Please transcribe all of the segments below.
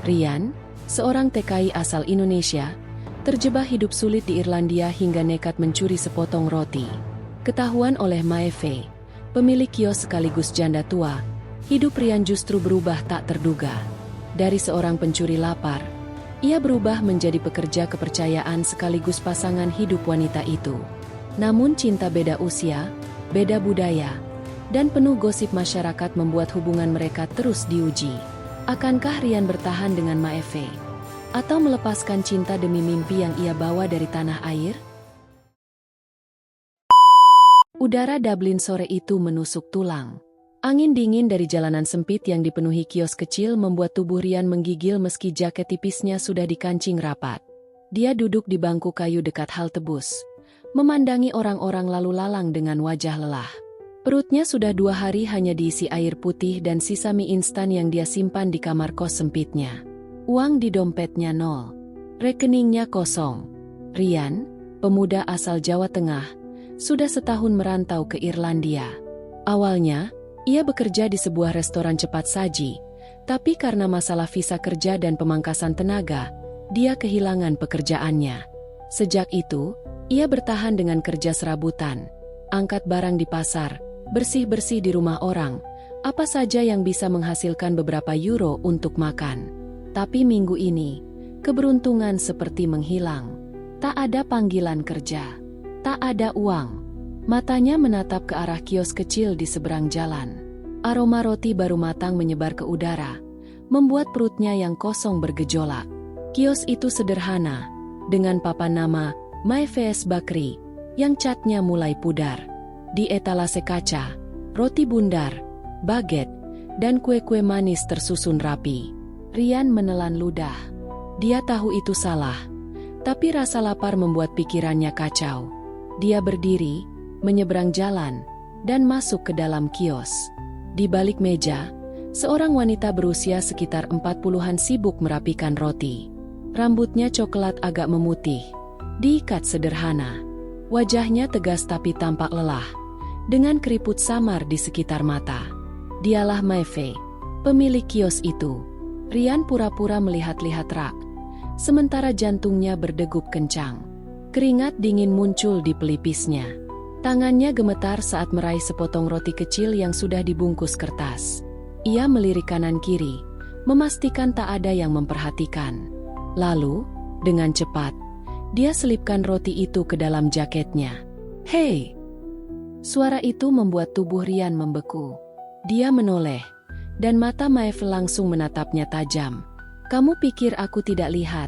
Rian, seorang TKI asal Indonesia, terjebak hidup sulit di Irlandia hingga nekat mencuri sepotong roti. Ketahuan oleh Maeve, pemilik kios sekaligus janda tua, hidup Rian justru berubah tak terduga. Dari seorang pencuri lapar, ia berubah menjadi pekerja kepercayaan sekaligus pasangan hidup wanita itu. Namun cinta beda usia, beda budaya, dan penuh gosip masyarakat membuat hubungan mereka terus diuji. Akankah Rian bertahan dengan Maeve? Atau melepaskan cinta demi mimpi yang ia bawa dari tanah air? Udara Dublin sore itu menusuk tulang. Angin dingin dari jalanan sempit yang dipenuhi kios kecil membuat tubuh Rian menggigil meski jaket tipisnya sudah dikancing rapat. Dia duduk di bangku kayu dekat halte bus, memandangi orang-orang lalu lalang dengan wajah lelah. Perutnya sudah 2 hari hanya diisi air putih dan sisa mie instan yang dia simpan di kamar kos sempitnya. Uang di dompetnya nol. Rekeningnya kosong. Rian, pemuda asal Jawa Tengah, sudah setahun merantau ke Irlandia. Awalnya, ia bekerja di sebuah restoran cepat saji, tapi karena masalah visa kerja dan pemangkasan tenaga, dia kehilangan pekerjaannya. Sejak itu, ia bertahan dengan kerja serabutan, angkat barang di pasar, bersih-bersih di rumah orang, apa saja yang bisa menghasilkan beberapa euro untuk makan. Tapi minggu ini, keberuntungan seperti menghilang. Tak ada panggilan kerja, tak ada uang. Matanya menatap ke arah kios kecil di seberang jalan. Aroma roti baru matang menyebar ke udara, membuat perutnya yang kosong bergejolak. Kios itu sederhana, dengan papan nama Maeve Bakery, yang catnya mulai pudar. Di etalase kaca, roti bundar, baget, dan kue-kue manis tersusun rapi. Rian menelan ludah. Dia tahu itu salah, tapi rasa lapar membuat pikirannya kacau. Dia berdiri, menyeberang jalan, dan masuk ke dalam kios. Di balik meja, seorang wanita berusia sekitar 40-an sibuk merapikan roti. Rambutnya coklat agak memutih, diikat sederhana. Wajahnya tegas tapi tampak lelah, dengan keriput samar di sekitar mata. Dialah Maeve, pemilik kios itu. Rian pura-pura melihat-lihat rak, sementara jantungnya berdegup kencang. Keringat dingin muncul di pelipisnya. Tangannya gemetar saat meraih sepotong roti kecil yang sudah dibungkus kertas. Ia melirik kanan-kiri, memastikan tak ada yang memperhatikan. Lalu, dengan cepat, dia selipkan roti itu ke dalam jaketnya. "Hei!" Suara itu membuat tubuh Rian membeku. Dia menoleh, dan mata Maeve langsung menatapnya tajam. "Kamu pikir aku tidak lihat?"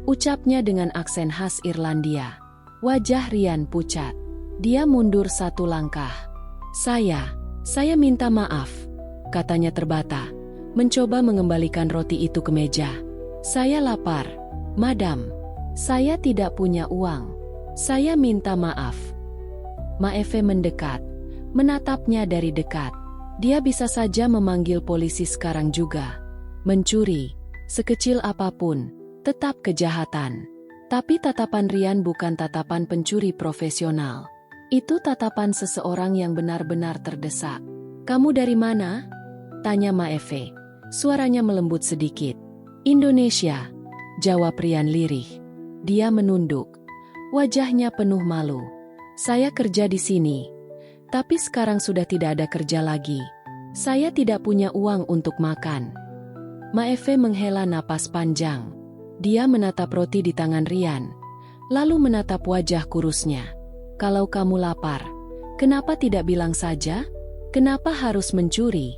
Ucapnya dengan aksen khas Irlandia. Wajah Rian pucat. Dia mundur 1 langkah. Saya minta maaf," katanya terbata, mencoba mengembalikan roti itu ke meja. "Saya lapar, madam. Saya tidak punya uang. Saya minta maaf." Maeve mendekat, menatapnya dari dekat. Dia bisa saja memanggil polisi sekarang juga. Mencuri, sekecil apapun, tetap kejahatan. Tapi tatapan Rian bukan tatapan pencuri profesional. Itu tatapan seseorang yang benar-benar terdesak. "Kamu dari mana?" tanya Maeve. Suaranya melembut sedikit. "Indonesia," jawab Rian lirih. Dia menunduk. Wajahnya penuh malu. "Saya kerja di sini. Tapi sekarang sudah tidak ada kerja lagi. Saya tidak punya uang untuk makan." Maeve menghela napas panjang. Dia menatap roti di tangan Rian, lalu menatap wajah kurusnya. "Kalau kamu lapar, kenapa tidak bilang saja? Kenapa harus mencuri?"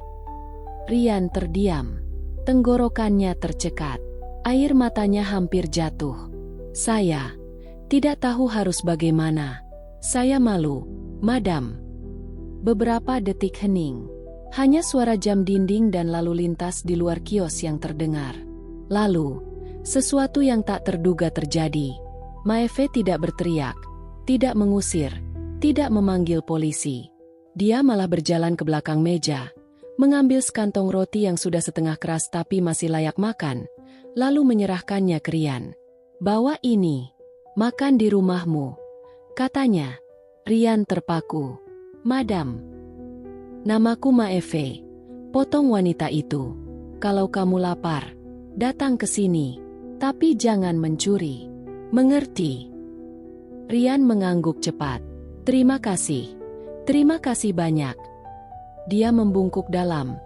Rian terdiam. Tenggorokannya tercekat. Air matanya hampir jatuh. "Saya tidak tahu harus bagaimana. Saya malu, madam." Beberapa detik hening. Hanya suara jam dinding dan lalu lintas di luar kios yang terdengar. Lalu, sesuatu yang tak terduga terjadi. Maeve tidak berteriak, tidak mengusir, tidak memanggil polisi. Dia malah berjalan ke belakang meja, mengambil sekantong roti yang sudah setengah keras tapi masih layak makan, lalu menyerahkannya ke Rian. "Bawa ini, makan di rumahmu," katanya. Rian terpaku. "Madam." "Namaku Maeve," potong wanita itu. "Kalau kamu lapar, Datang ke sini, tapi jangan mencuri. Mengerti? Rian mengangguk cepat. Terima kasih. Terima kasih banyak. Dia membungkuk dalam,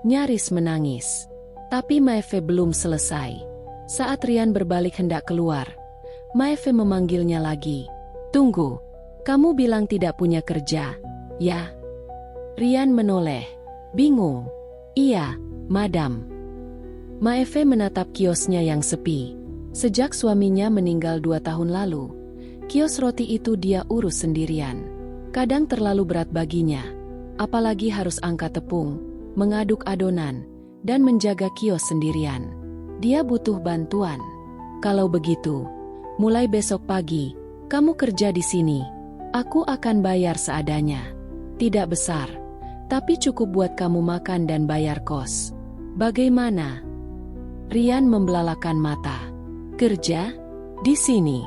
nyaris menangis. Tapi Maeve belum selesai. Saat Rian berbalik hendak keluar, Maeve memanggilnya lagi. Tunggu, kamu bilang tidak punya kerja, ya? Rian menoleh, bingung. Iya, madam. Maeve menatap kiosnya yang sepi. Sejak suaminya meninggal 2 tahun lalu, kios roti itu dia urus sendirian. Kadang terlalu berat baginya, apalagi harus angkat tepung, mengaduk adonan, dan menjaga kios sendirian. Dia butuh bantuan. Kalau begitu, mulai besok pagi, kamu kerja di sini. Aku akan bayar seadanya. Tidak besar, tapi cukup buat kamu makan dan bayar kos. Bagaimana? Rian membelalakan mata. Kerja? Di sini?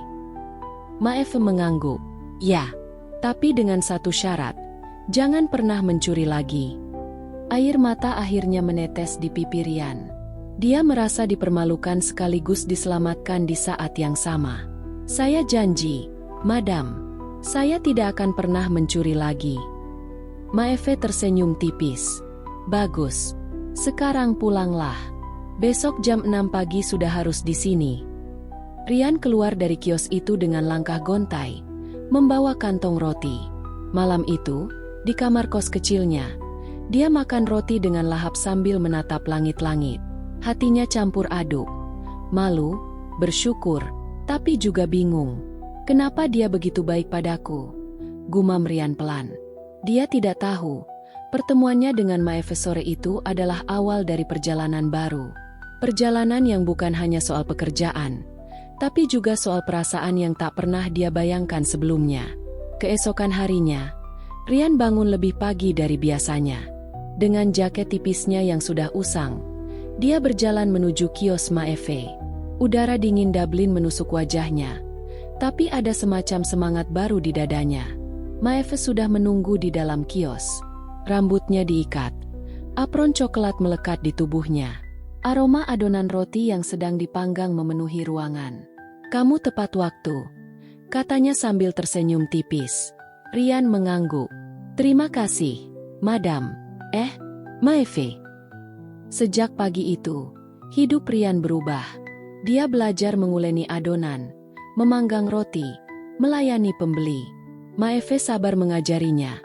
Maeve mengangguk. Ya, tapi dengan satu syarat. Jangan pernah mencuri lagi. Air mata akhirnya menetes di pipi Rian. Dia merasa dipermalukan sekaligus diselamatkan di saat yang sama. Saya janji, madam. Saya tidak akan pernah mencuri lagi. Maeve tersenyum tipis. Bagus. Sekarang pulanglah. Besok jam 6 pagi sudah harus di sini. Rian keluar dari kios itu dengan langkah gontai, membawa kantong roti. Malam itu, di kamar kos kecilnya, dia makan roti dengan lahap sambil menatap langit-langit. Hatinya campur aduk. Malu, bersyukur, tapi juga bingung. Kenapa dia begitu baik padaku? Gumam Rian pelan. Dia tidak tahu, pertemuannya dengan Maeve sore itu adalah awal dari perjalanan baru. Perjalanan yang bukan hanya soal pekerjaan, tapi juga soal perasaan yang tak pernah dia bayangkan sebelumnya. Keesokan harinya, Rian bangun lebih pagi dari biasanya. Dengan jaket tipisnya yang sudah usang, dia berjalan menuju kios Maeve. Udara dingin Dublin menusuk wajahnya, tapi ada semacam semangat baru di dadanya. Maeve sudah menunggu di dalam kios. Rambutnya diikat. Apron coklat melekat di tubuhnya. Aroma adonan roti yang sedang dipanggang memenuhi ruangan. Kamu tepat waktu, katanya sambil tersenyum tipis. Rian mengangguk. Terima kasih, madam. Maeve. Sejak pagi itu, hidup Rian berubah. Dia belajar menguleni adonan, memanggang roti, melayani pembeli. Maeve sabar mengajarinya,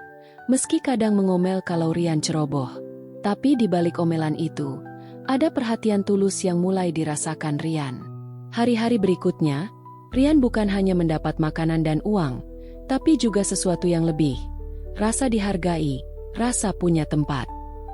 meski kadang mengomel kalau Rian ceroboh. Tapi di balik omelan itu, ada perhatian tulus yang mulai dirasakan Rian. Hari-hari berikutnya, Rian bukan hanya mendapat makanan dan uang, tapi juga sesuatu yang lebih. Rasa dihargai, rasa punya tempat.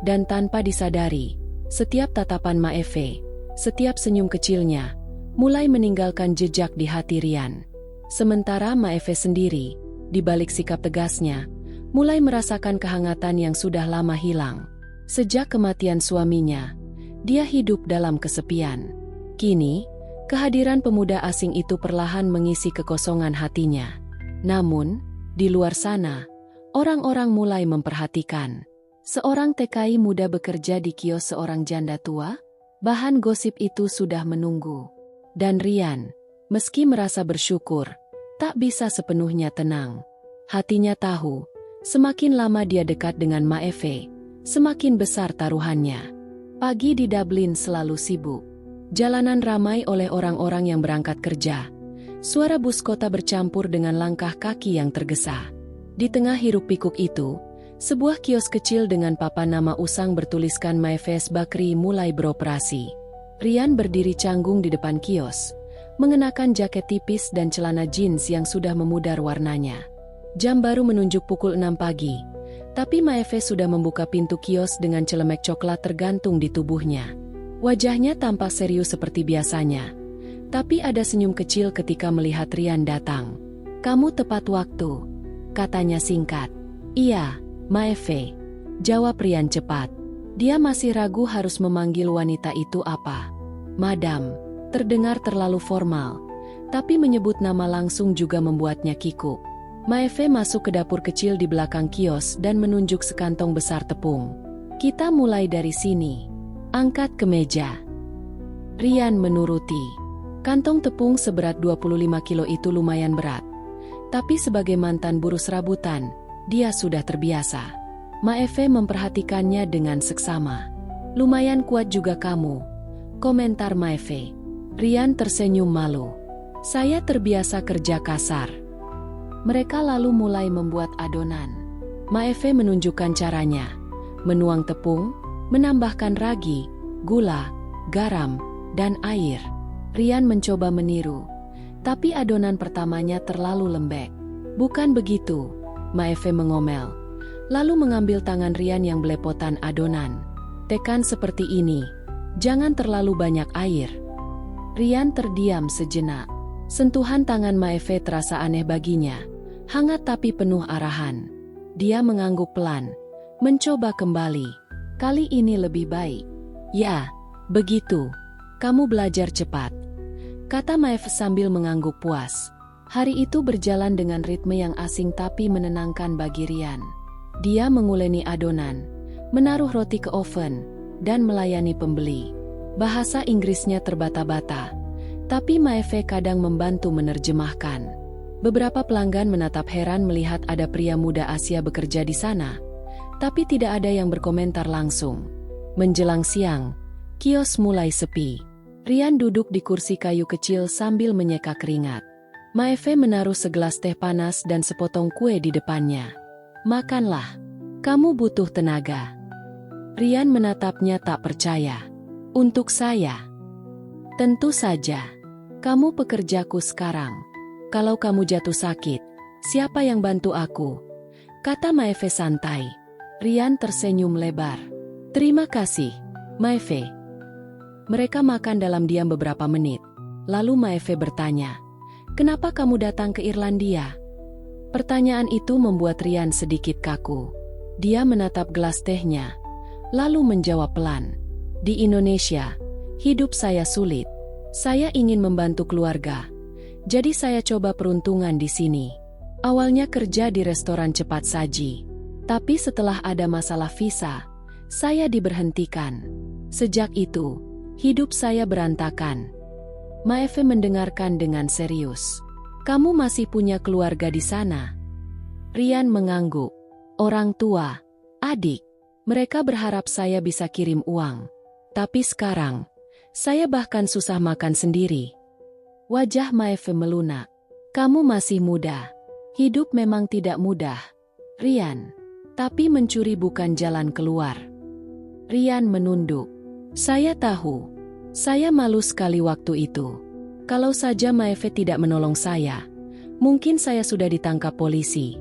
Dan tanpa disadari, setiap tatapan Maeve, setiap senyum kecilnya, mulai meninggalkan jejak di hati Rian. Sementara Maeve sendiri, di balik sikap tegasnya, mulai merasakan kehangatan yang sudah lama hilang. Sejak kematian suaminya, dia hidup dalam kesepian. Kini, kehadiran pemuda asing itu perlahan mengisi kekosongan hatinya. Namun, di luar sana, orang-orang mulai memperhatikan. Seorang TKI muda bekerja di kios seorang janda tua. Bahan gosip itu sudah menunggu. Dan Rian, meski merasa bersyukur, tak bisa sepenuhnya tenang. Hatinya tahu, semakin lama dia dekat dengan Maeve, semakin besar taruhannya. Pagi di Dublin selalu sibuk. Jalanan ramai oleh orang-orang yang berangkat kerja. Suara bus kota bercampur dengan langkah kaki yang tergesa. Di tengah hiruk-pikuk itu, sebuah kios kecil dengan papan nama usang bertuliskan Maeve's Bakery mulai beroperasi. Rian berdiri canggung di depan kios, mengenakan jaket tipis dan celana jeans yang sudah memudar warnanya. Jam baru menunjuk pukul 6 pagi. Tapi Maeve sudah membuka pintu kios dengan celemek coklat tergantung di tubuhnya. Wajahnya tampak serius seperti biasanya. Tapi ada senyum kecil ketika melihat Rian datang. Kamu tepat waktu, katanya singkat. Iya, Maeve, jawab Rian cepat. Dia masih ragu harus memanggil wanita itu apa. Madam, terdengar terlalu formal. Tapi menyebut nama langsung juga membuatnya kikuk. Maeve masuk ke dapur kecil di belakang kios dan menunjuk sekantong besar tepung. Kita mulai dari sini. Angkat ke meja. Rian menuruti. Kantong tepung seberat 25 kilo itu lumayan berat. Tapi sebagai mantan buruh serabutan, dia sudah terbiasa. Maeve memperhatikannya dengan seksama. Lumayan kuat juga kamu, komentar Maeve. Rian tersenyum malu. Saya terbiasa kerja kasar. Mereka lalu mulai membuat adonan. Maeve menunjukkan caranya. Menuang tepung, menambahkan ragi, gula, garam, dan air. Rian mencoba meniru. Tapi adonan pertamanya terlalu lembek. Bukan begitu, Maeve mengomel. Lalu mengambil tangan Rian yang belepotan adonan. Tekan seperti ini. Jangan terlalu banyak air. Rian terdiam sejenak. Sentuhan tangan Maeve terasa aneh baginya. Hangat tapi penuh arahan. Dia mengangguk pelan. Mencoba kembali. Kali ini lebih baik. Ya, begitu. Kamu belajar cepat, kata Maeve sambil mengangguk puas. Hari itu berjalan dengan ritme yang asing tapi menenangkan bagi Rian. Dia menguleni adonan, menaruh roti ke oven, dan melayani pembeli. Bahasa Inggrisnya terbata-bata, tapi Maeve kadang membantu menerjemahkan. Beberapa pelanggan menatap heran melihat ada pria muda Asia bekerja di sana, tapi tidak ada yang berkomentar langsung. Menjelang siang, kios mulai sepi. Rian duduk di kursi kayu kecil sambil menyeka keringat. Maeve menaruh segelas teh panas dan sepotong kue di depannya. Makanlah, kamu butuh tenaga. Rian menatapnya tak percaya. Untuk saya? Tentu saja. Kamu pekerjaku sekarang. Kalau kamu jatuh sakit, siapa yang bantu aku? Kata Maeve santai. Rian tersenyum lebar. Terima kasih, Maeve. Mereka makan dalam diam beberapa menit. Lalu Maeve bertanya, kenapa kamu datang ke Irlandia? Pertanyaan itu membuat Rian sedikit kaku. Dia menatap gelas tehnya, lalu menjawab pelan. Di Indonesia, hidup saya sulit. Saya ingin membantu keluarga. Jadi saya coba peruntungan di sini. Awalnya kerja di restoran cepat saji. Tapi setelah ada masalah visa, saya diberhentikan. Sejak itu, hidup saya berantakan. Maeve mendengarkan dengan serius. Kamu masih punya keluarga di sana? Rian mengangguk. Orang tua, adik. Mereka berharap saya bisa kirim uang. Tapi sekarang, saya bahkan susah makan sendiri. Wajah Maeve melunak. Kamu masih muda. Hidup memang tidak mudah, Rian. Tapi mencuri bukan jalan keluar. Rian menunduk. Saya tahu. Saya malu sekali waktu itu. Kalau saja Maeve tidak menolong saya, mungkin saya sudah ditangkap polisi.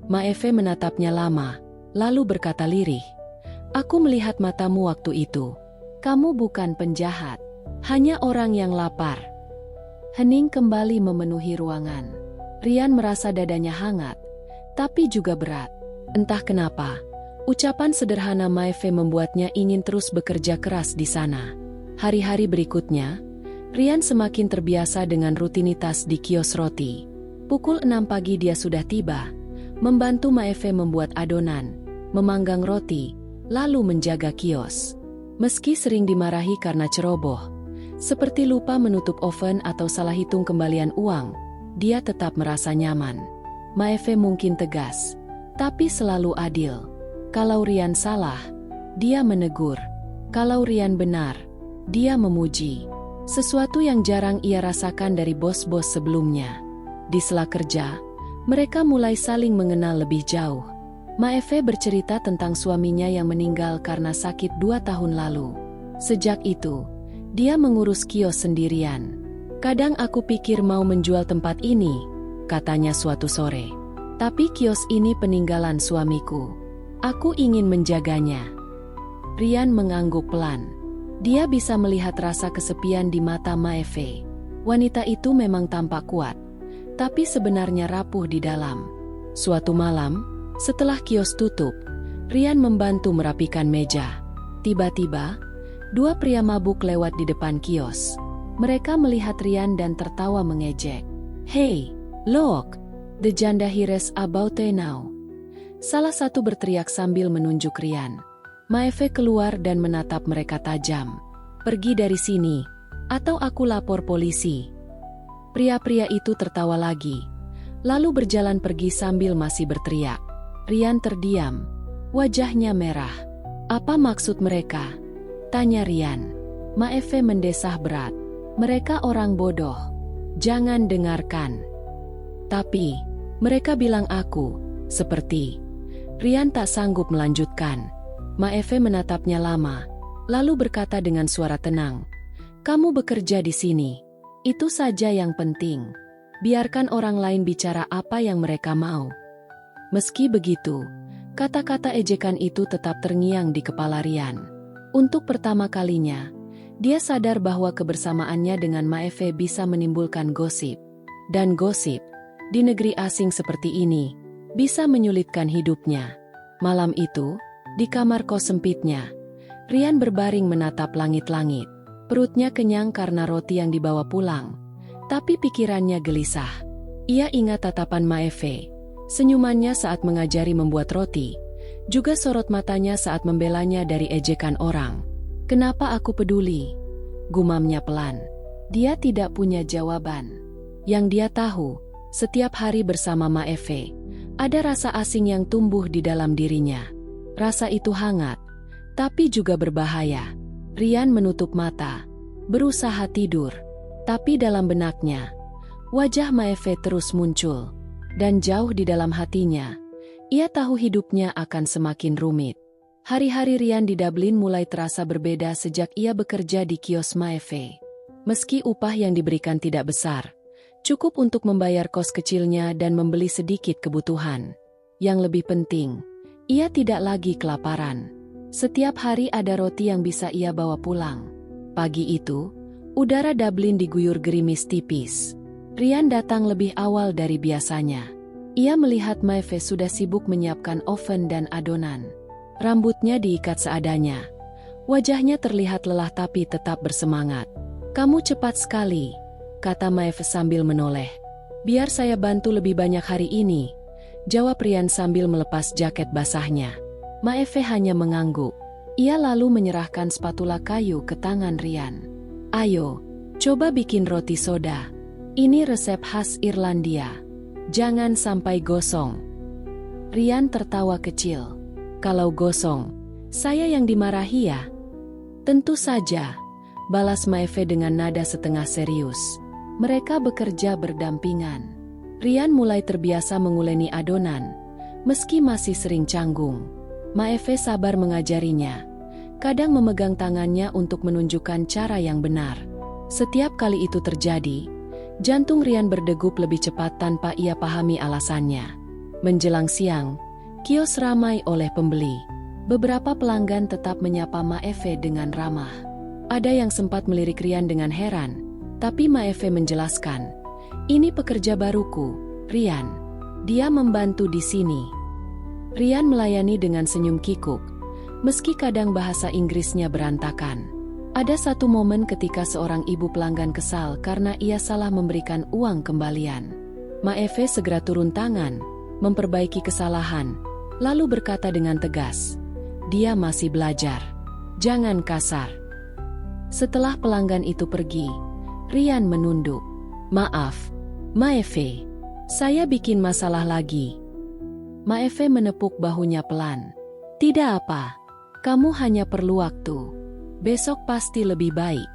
Maeve menatapnya lama, lalu berkata lirih. Aku melihat matamu waktu itu. Kamu bukan penjahat, hanya orang yang lapar. Hening kembali memenuhi ruangan. Rian merasa dadanya hangat, tapi juga berat. Entah kenapa, ucapan sederhana Maeve membuatnya ingin terus bekerja keras di sana. Hari-hari berikutnya, Rian semakin terbiasa dengan rutinitas di kios roti. Pukul 6 pagi dia sudah tiba, membantu Maeve membuat adonan, memanggang roti, lalu menjaga kios. Meski sering dimarahi karena ceroboh, seperti lupa menutup oven atau salah hitung kembalian uang, dia tetap merasa nyaman. Maeve mungkin tegas, tapi selalu adil. Kalau Rian salah, dia menegur. Kalau Rian benar, dia memuji. Sesuatu yang jarang ia rasakan dari bos-bos sebelumnya. Di sela kerja, mereka mulai saling mengenal lebih jauh. Maeve bercerita tentang suaminya yang meninggal karena sakit 2 tahun lalu. Sejak itu, dia mengurus kios sendirian. Kadang aku pikir mau menjual tempat ini, katanya suatu sore. Tapi kios ini peninggalan suamiku. Aku ingin menjaganya. Rian mengangguk pelan. Dia bisa melihat rasa kesepian di mata Maeve. Wanita itu memang tampak kuat, tapi sebenarnya rapuh di dalam. Suatu malam, setelah kios tutup, Rian membantu merapikan meja. Tiba-tiba, 2 pria mabuk lewat di depan kios. Mereka melihat Rian dan tertawa mengejek. Hey, look, the janda heres about now. Salah satu berteriak sambil menunjuk Rian. Maeve keluar dan menatap mereka tajam. Pergi dari sini, Atau aku lapor polisi. Pria-pria itu tertawa lagi, lalu berjalan pergi sambil masih berteriak. Rian terdiam, wajahnya merah. Apa maksud mereka? Tanya Rian. Maeve mendesah berat. Mereka orang bodoh. Jangan dengarkan. Tapi, mereka bilang aku, seperti. Rian tak sanggup melanjutkan. Maeve menatapnya lama, lalu berkata dengan suara tenang. Kamu bekerja di sini. Itu saja yang penting. Biarkan orang lain bicara apa yang mereka mau. Meski begitu, kata-kata ejekan itu tetap terngiang di kepala Rian. Untuk pertama kalinya, dia sadar bahwa kebersamaannya dengan Maeve bisa menimbulkan gosip. Dan gosip, di negeri asing seperti ini, bisa menyulitkan hidupnya. Malam itu, di kamar kos sempitnya, Rian berbaring menatap langit-langit. Perutnya kenyang karena roti yang dibawa pulang, tapi pikirannya gelisah. Ia ingat tatapan Maeve, senyumannya saat mengajari membuat roti, juga sorot matanya saat membelanya dari ejekan orang. Kenapa aku peduli? Gumamnya pelan. Dia tidak punya jawaban. Yang dia tahu, setiap hari bersama Maeve, ada rasa asing yang tumbuh di dalam dirinya. Rasa itu hangat, tapi juga berbahaya. Rian menutup mata, berusaha tidur. Tapi dalam benaknya, wajah Maeve terus muncul. Dan jauh di dalam hatinya, ia tahu hidupnya akan semakin rumit. Hari-hari Rian di Dublin mulai terasa berbeda sejak ia bekerja di kios Maeve. Meski upah yang diberikan tidak besar, cukup untuk membayar kos kecilnya dan membeli sedikit kebutuhan. Yang lebih penting, ia tidak lagi kelaparan. Setiap hari ada roti yang bisa ia bawa pulang. Pagi itu, udara Dublin diguyur gerimis tipis. Rian datang lebih awal dari biasanya. Ia melihat Maeve sudah sibuk menyiapkan oven dan adonan. Rambutnya diikat seadanya. Wajahnya terlihat lelah tapi tetap bersemangat. "Kamu cepat sekali," kata Maeve sambil menoleh. "Biar saya bantu lebih banyak hari ini," jawab Rian sambil melepas jaket basahnya. Maeve hanya mengangguk. Ia lalu menyerahkan spatula kayu ke tangan Rian. "Ayo, coba bikin roti soda. Ini resep khas Irlandia. Jangan sampai gosong." Rian tertawa kecil. "Kalau gosong, saya yang dimarahi ya?" "Tentu saja," balas Maeve dengan nada setengah serius. Mereka bekerja berdampingan. Rian mulai terbiasa menguleni adonan, meski masih sering canggung. Maeve sabar mengajarinya, kadang memegang tangannya untuk menunjukkan cara yang benar. Setiap kali itu terjadi, jantung Rian berdegup lebih cepat tanpa ia pahami alasannya. Menjelang siang, kios ramai oleh pembeli. Beberapa pelanggan tetap menyapa Maeve dengan ramah. Ada yang sempat melirik Rian dengan heran, tapi Maeve menjelaskan, "Ini pekerja baruku, Rian. Dia membantu di sini." Rian melayani dengan senyum kikuk, meski kadang bahasa Inggrisnya berantakan. Ada satu momen ketika seorang ibu pelanggan kesal karena ia salah memberikan uang kembalian. Maeve segera turun tangan, memperbaiki kesalahan, lalu berkata dengan tegas, "Dia masih belajar. Jangan kasar." Setelah pelanggan itu pergi, Rian menunduk. "Maaf, Maeve. Saya bikin masalah lagi." Maeve menepuk bahunya pelan. "Tidak apa. Kamu hanya perlu waktu. Besok pasti lebih baik."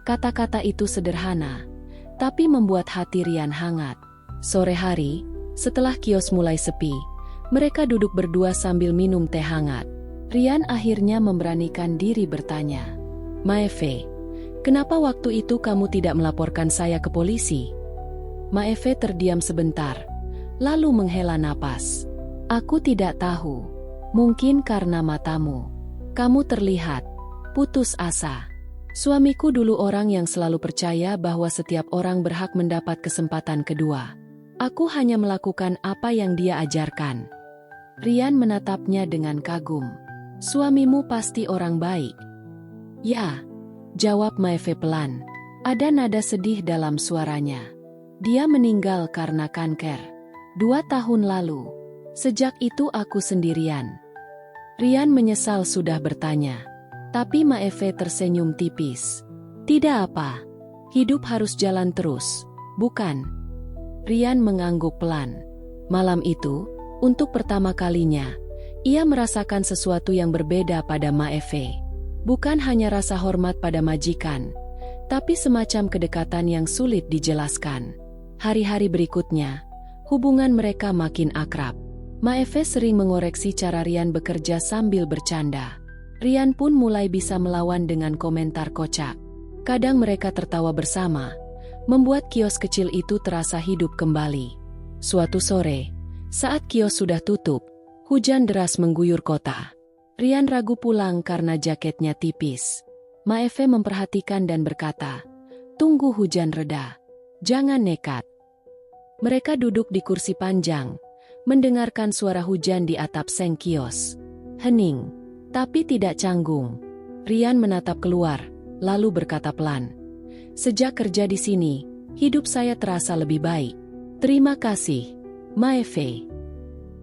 Kata-kata itu sederhana, tapi membuat hati Rian hangat. Sore hari, setelah kios mulai sepi, mereka duduk berdua sambil minum teh hangat. Rian akhirnya memberanikan diri bertanya, "Maeve, kenapa waktu itu kamu tidak melaporkan saya ke polisi?" Maeve terdiam sebentar, lalu menghela napas. "Aku tidak tahu. Mungkin karena matamu. Kamu terlihat putus asa. Suamiku dulu orang yang selalu percaya bahwa setiap orang berhak mendapat kesempatan kedua. Aku hanya melakukan apa yang dia ajarkan." Rian menatapnya dengan kagum. "Suamimu pasti orang baik." "Ya," jawab Maeve pelan. Ada nada sedih dalam suaranya. "Dia meninggal karena kanker 2 tahun lalu. Sejak itu aku sendirian." Rian menyesal sudah bertanya. Tapi Maeve tersenyum tipis. Tidak apa. Hidup harus jalan terus, bukan? Rian mengangguk pelan. Malam itu, untuk pertama kalinya, ia merasakan sesuatu yang berbeda pada Maeve. Bukan hanya rasa hormat pada majikan, tapi semacam kedekatan yang sulit dijelaskan. Hari-hari berikutnya, hubungan mereka makin akrab. Maeve sering mengoreksi cara Rian bekerja sambil bercanda. Rian pun mulai bisa melawan dengan komentar kocak. Kadang mereka tertawa bersama, membuat kios kecil itu terasa hidup kembali. Suatu sore, saat kios sudah tutup, hujan deras mengguyur kota. Rian ragu pulang karena jaketnya tipis. Maeve memperhatikan dan berkata, "Tunggu hujan reda. Jangan nekat." Mereka duduk di kursi panjang, mendengarkan suara hujan di atap seng kios. Hening, tapi tidak canggung. Rian menatap keluar, lalu berkata pelan, "Sejak kerja di sini, hidup saya terasa lebih baik. Terima kasih, Maeve."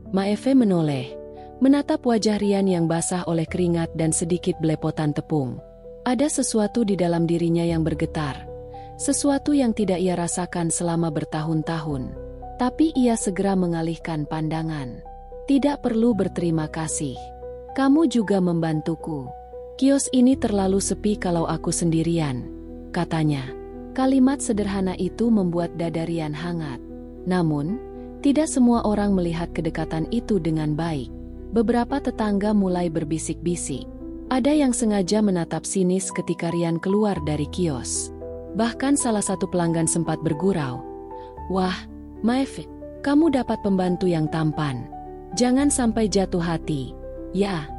Maeve menoleh, menatap wajah Rian yang basah oleh keringat dan sedikit belepotan tepung. Ada sesuatu di dalam dirinya yang bergetar, sesuatu yang tidak ia rasakan selama bertahun-tahun. Tapi ia segera mengalihkan pandangan. "Tidak perlu berterima kasih. Kamu juga membantuku. Kios ini terlalu sepi kalau aku sendirian," katanya. Kalimat sederhana itu membuat dada Rian hangat. Namun, tidak semua orang melihat kedekatan itu dengan baik. Beberapa tetangga mulai berbisik-bisik. Ada yang sengaja menatap sinis ketika Rian keluar dari kios. Bahkan salah satu pelanggan sempat bergurau, "Wah, Maeve, kamu dapat pembantu yang tampan. Jangan sampai jatuh hati, ya."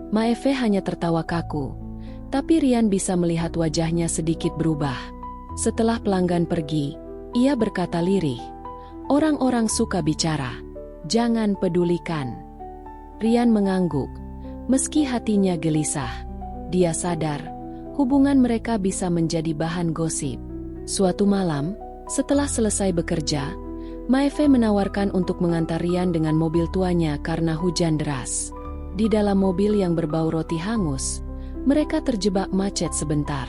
Maeve hanya tertawa kaku, tapi Rian bisa melihat wajahnya sedikit berubah. Setelah pelanggan pergi, ia berkata lirih, "Orang-orang suka bicara. Jangan pedulikan." Rian mengangguk, meski hatinya gelisah. Dia sadar, hubungan mereka bisa menjadi bahan gosip. Suatu malam, setelah selesai bekerja, Maeve menawarkan untuk mengantar Rian dengan mobil tuanya karena hujan deras. Di dalam mobil yang berbau roti hangus, mereka terjebak macet sebentar.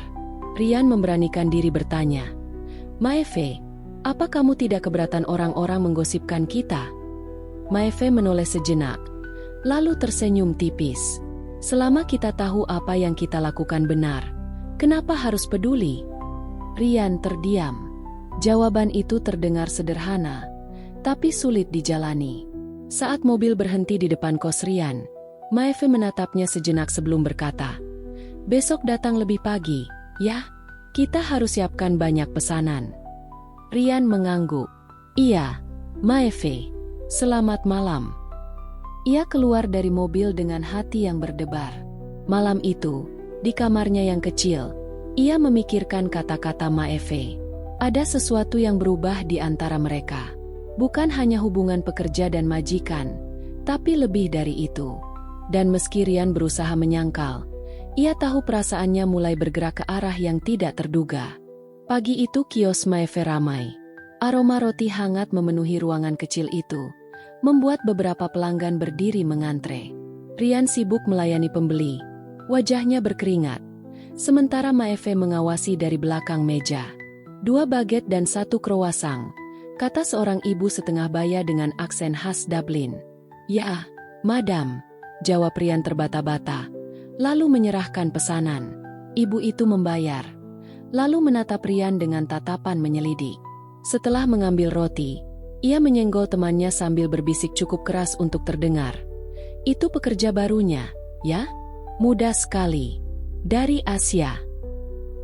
Rian memberanikan diri bertanya, "Maeve, apa kamu tidak keberatan orang-orang menggosipkan kita?" Maeve menoleh sejenak, lalu tersenyum tipis. "Selama kita tahu apa yang kita lakukan benar, kenapa harus peduli?" Rian terdiam. Jawaban itu terdengar sederhana, tapi sulit dijalani. Saat mobil berhenti di depan kos Rian, Maeve menatapnya sejenak sebelum berkata, "Besok datang lebih pagi, ya? Kita harus siapkan banyak pesanan." Rian mengangguk. "Iya, Maeve. Selamat malam." Ia keluar dari mobil dengan hati yang berdebar. Malam itu, di kamarnya yang kecil, ia memikirkan kata-kata Maeve. Ada sesuatu yang berubah di antara mereka. Bukan hanya hubungan pekerja dan majikan, tapi lebih dari itu. Dan meski Rian berusaha menyangkal, ia tahu perasaannya mulai bergerak ke arah yang tidak terduga. Pagi itu kios Maeve ramai. Aroma roti hangat memenuhi ruangan kecil itu, membuat beberapa pelanggan berdiri mengantre. Rian sibuk melayani pembeli. Wajahnya berkeringat. Sementara Maeve mengawasi dari belakang meja. "2 baget dan 1 croissant," kata seorang ibu setengah baya dengan aksen khas Dublin. "Ya, madam," jawab Rian terbata-bata, lalu menyerahkan pesanan. Ibu itu membayar, lalu menatap Rian dengan tatapan menyelidik. Setelah mengambil roti, ia menyenggol temannya sambil berbisik cukup keras untuk terdengar. "Itu pekerja barunya, ya? Mudah sekali. Dari Asia."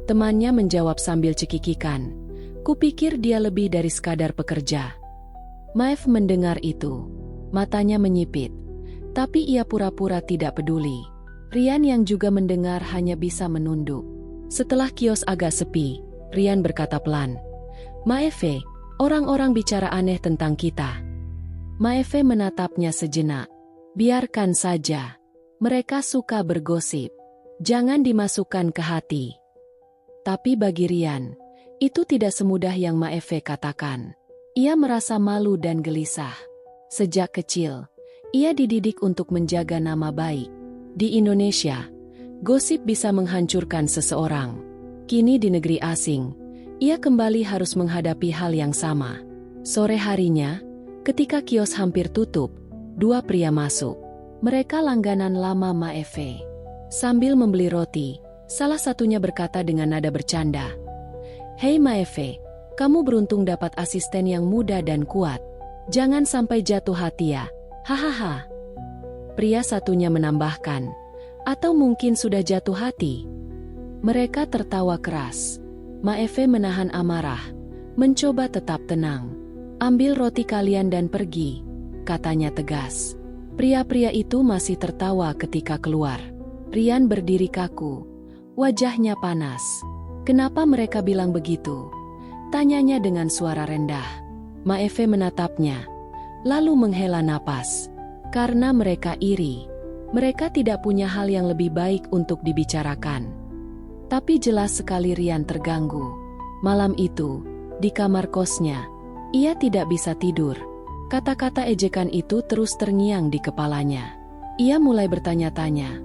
Temannya menjawab sambil cekikikan, "Kupikir dia lebih dari sekadar pekerja." Maeve mendengar itu. Matanya menyipit. Tapi ia pura-pura tidak peduli. Rian yang juga mendengar hanya bisa menunduk. Setelah kios agak sepi, Rian berkata pelan, "Maeve, orang-orang bicara aneh tentang kita." Maeve menatapnya sejenak. "Biarkan saja. Mereka suka bergosip. Jangan dimasukkan ke hati." Tapi bagi Rian, itu tidak semudah yang Maeve katakan. Ia merasa malu dan gelisah. Sejak kecil, ia dididik untuk menjaga nama baik. Di Indonesia, gosip bisa menghancurkan seseorang. Kini di negeri asing, ia kembali harus menghadapi hal yang sama. Sore harinya, ketika kios hampir tutup, dua pria masuk. Mereka langganan lama Maeve. Sambil membeli roti, salah satunya berkata dengan nada bercanda, "Hei Maeve, kamu beruntung dapat asisten yang muda dan kuat. Jangan sampai jatuh hati ya, hahaha." Pria satunya menambahkan, "Atau mungkin sudah jatuh hati?" Mereka tertawa keras. Maeve menahan amarah, mencoba tetap tenang. "Ambil roti kalian dan pergi," katanya tegas. Pria-pria itu masih tertawa ketika keluar. Rian berdiri kaku, wajahnya panas. "Kenapa mereka bilang begitu?" tanyanya dengan suara rendah. Maeve menatapnya, lalu menghela napas. Karena mereka iri. Mereka tidak punya hal yang lebih baik untuk dibicarakan. Tapi jelas sekali Rian terganggu. Malam itu, di kamar kosnya, ia tidak bisa tidur. Kata-kata ejekan itu terus terngiang di kepalanya. Ia mulai bertanya-tanya,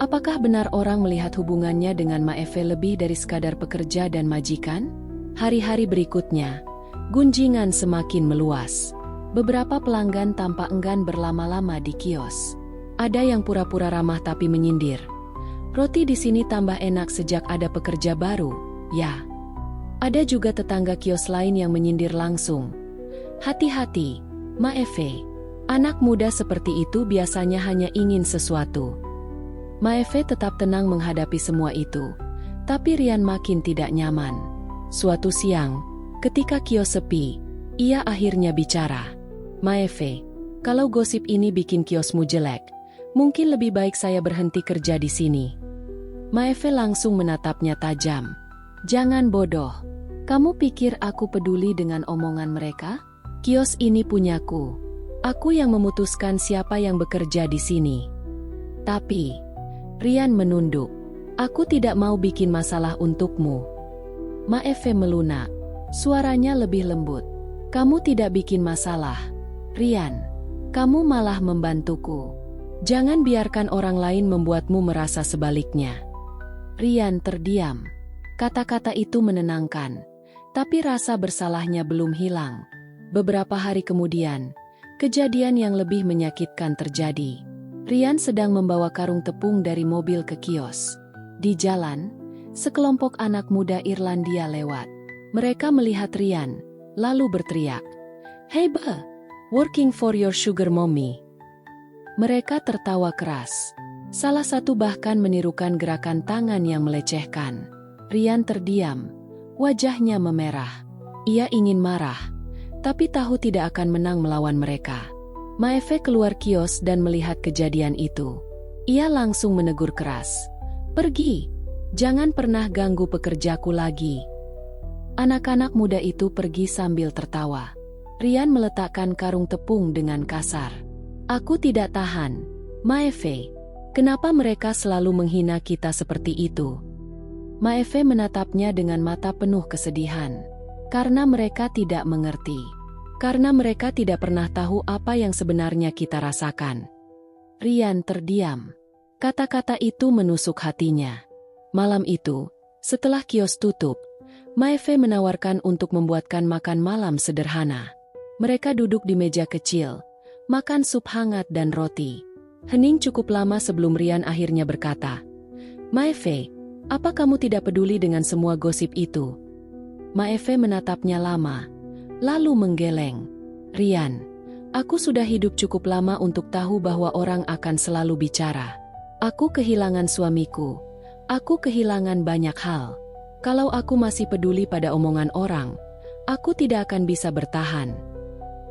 apakah benar orang melihat hubungannya dengan Maeve lebih dari sekadar pekerja dan majikan? Hari-hari berikutnya, gunjingan semakin meluas. Beberapa pelanggan tampak enggan berlama-lama di kios. Ada yang pura-pura ramah tapi menyindir, "Roti di sini tambah enak sejak ada pekerja baru, ya." Ada juga tetangga kios lain yang menyindir langsung, "Hati-hati, Maeve. Anak muda seperti itu biasanya hanya ingin sesuatu." Maeve tetap tenang menghadapi semua itu, tapi Rian makin tidak nyaman. Suatu siang, ketika kios sepi, ia akhirnya bicara, "Maeve, kalau gosip ini bikin kiosmu jelek, mungkin lebih baik saya berhenti kerja di sini." Maeve langsung menatapnya tajam. "Jangan bodoh. Kamu pikir aku peduli dengan omongan mereka? Kios ini punyaku. Aku yang memutuskan siapa yang bekerja di sini." Tapi Rian menunduk. "Aku tidak mau bikin masalah untukmu." Maeve melunak. Suaranya lebih lembut. "Kamu tidak bikin masalah, Rian. Kamu malah membantuku. Jangan biarkan orang lain membuatmu merasa sebaliknya." Rian terdiam. Kata-kata itu menenangkan, tapi rasa bersalahnya belum hilang. Beberapa hari kemudian, kejadian yang lebih menyakitkan terjadi. Rian sedang membawa karung tepung dari mobil ke kios. Di jalan, sekelompok anak muda Irlandia lewat. Mereka melihat Rian, lalu berteriak, "Hey ba, working for your sugar mommy." Mereka tertawa keras. Salah satu bahkan menirukan gerakan tangan yang melecehkan. Rian terdiam, wajahnya memerah. Ia ingin marah, tapi tahu tidak akan menang melawan mereka. Maeve keluar kios dan melihat kejadian itu. Ia langsung menegur keras, "Pergi, jangan pernah ganggu pekerjaku lagi." Anak-anak muda itu pergi sambil tertawa. Rian meletakkan karung tepung dengan kasar. "Aku tidak tahan, Maeve. Kenapa mereka selalu menghina kita seperti itu?" Maeve menatapnya dengan mata penuh kesedihan. Karena mereka tidak mengerti. Karena mereka tidak pernah tahu apa yang sebenarnya kita rasakan. Rian terdiam. Kata-kata itu menusuk hatinya. Malam itu, setelah kios tutup, Maeve menawarkan untuk membuatkan makan malam sederhana. Mereka duduk di meja kecil, makan sup hangat dan roti. Hening cukup lama sebelum Rian akhirnya berkata, "Maeve, apa kamu tidak peduli dengan semua gosip itu?" Maeve menatapnya lama, lalu menggeleng. "Rian, aku sudah hidup cukup lama untuk tahu bahwa orang akan selalu bicara. Aku kehilangan suamiku. Aku kehilangan banyak hal. Kalau aku masih peduli pada omongan orang, aku tidak akan bisa bertahan."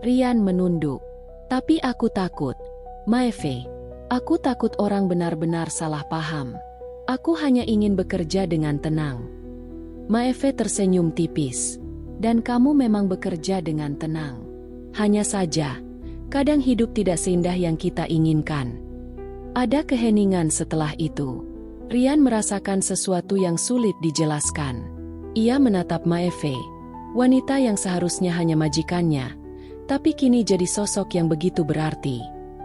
Rian menunduk. "Tapi aku takut, Maeve. Aku takut orang benar-benar salah paham. Aku hanya ingin bekerja dengan tenang." Maeve tersenyum tipis. "Dan kamu memang bekerja dengan tenang. Hanya saja, kadang hidup tidak seindah yang kita inginkan." Ada keheningan setelah itu. Rian merasakan sesuatu yang sulit dijelaskan. Ia menatap Maeve, wanita yang seharusnya hanya majikannya, tapi kini jadi sosok yang begitu berarti.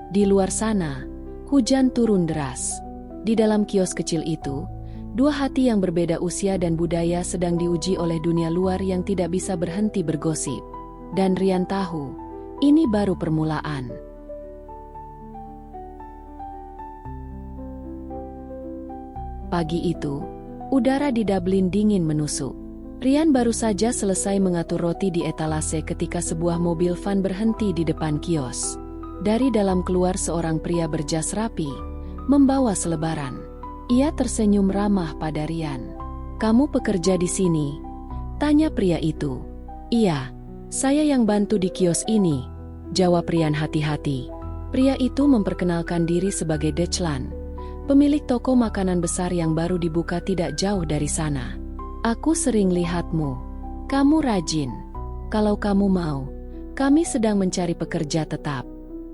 Di luar sana, hujan turun deras. Di dalam kios kecil itu, Dua hati yang berbeda usia dan budaya sedang diuji oleh dunia luar yang tidak bisa berhenti bergosip. Dan Rian tahu, ini baru permulaan. Pagi itu, udara di Dublin dingin menusuk. Rian baru saja selesai mengatur roti di etalase ketika sebuah mobil van berhenti di depan kios. Dari dalam keluar seorang pria berjas rapi, membawa selebaran. Ia tersenyum ramah pada Rian. "Kamu pekerja di sini?" tanya pria itu. "Iya, saya yang bantu di kios ini," jawab Rian hati-hati. Pria itu memperkenalkan diri sebagai Dechlan, pemilik toko makanan besar yang baru dibuka tidak jauh dari sana. "Aku sering lihatmu. Kamu rajin. Kalau kamu mau, kami sedang mencari pekerja tetap.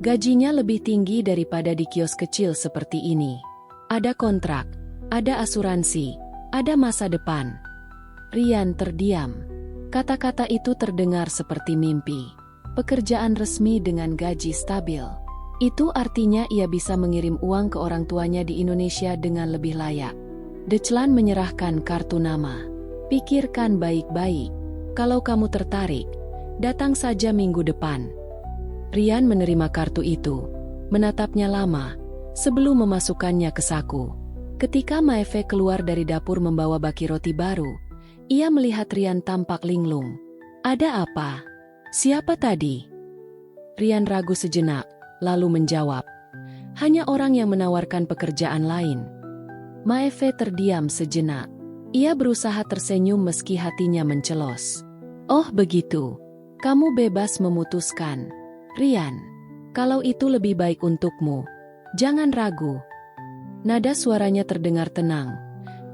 Gajinya lebih tinggi daripada di kios kecil seperti ini. Ada kontrak, ada asuransi, ada masa depan." Rian terdiam. Kata-kata itu terdengar seperti mimpi. Pekerjaan resmi dengan gaji stabil. Itu artinya ia bisa mengirim uang ke orang tuanya di Indonesia dengan lebih layak. Dechlan menyerahkan kartu nama. "Pikirkan baik-baik. Kalau kamu tertarik, datang saja minggu depan." Rian menerima kartu itu, menatapnya lama, sebelum memasukkannya ke saku. Ketika Maeve keluar dari dapur membawa baki roti baru, ia melihat Rian tampak linglung. "Ada apa? Siapa tadi?" Rian ragu sejenak, lalu menjawab, "Hanya orang yang menawarkan pekerjaan lain." Maeve terdiam sejenak. Ia berusaha tersenyum meski hatinya mencelos. "Oh begitu. Kamu bebas memutuskan. Rian, kalau itu lebih baik untukmu, jangan ragu." Nada suaranya terdengar tenang,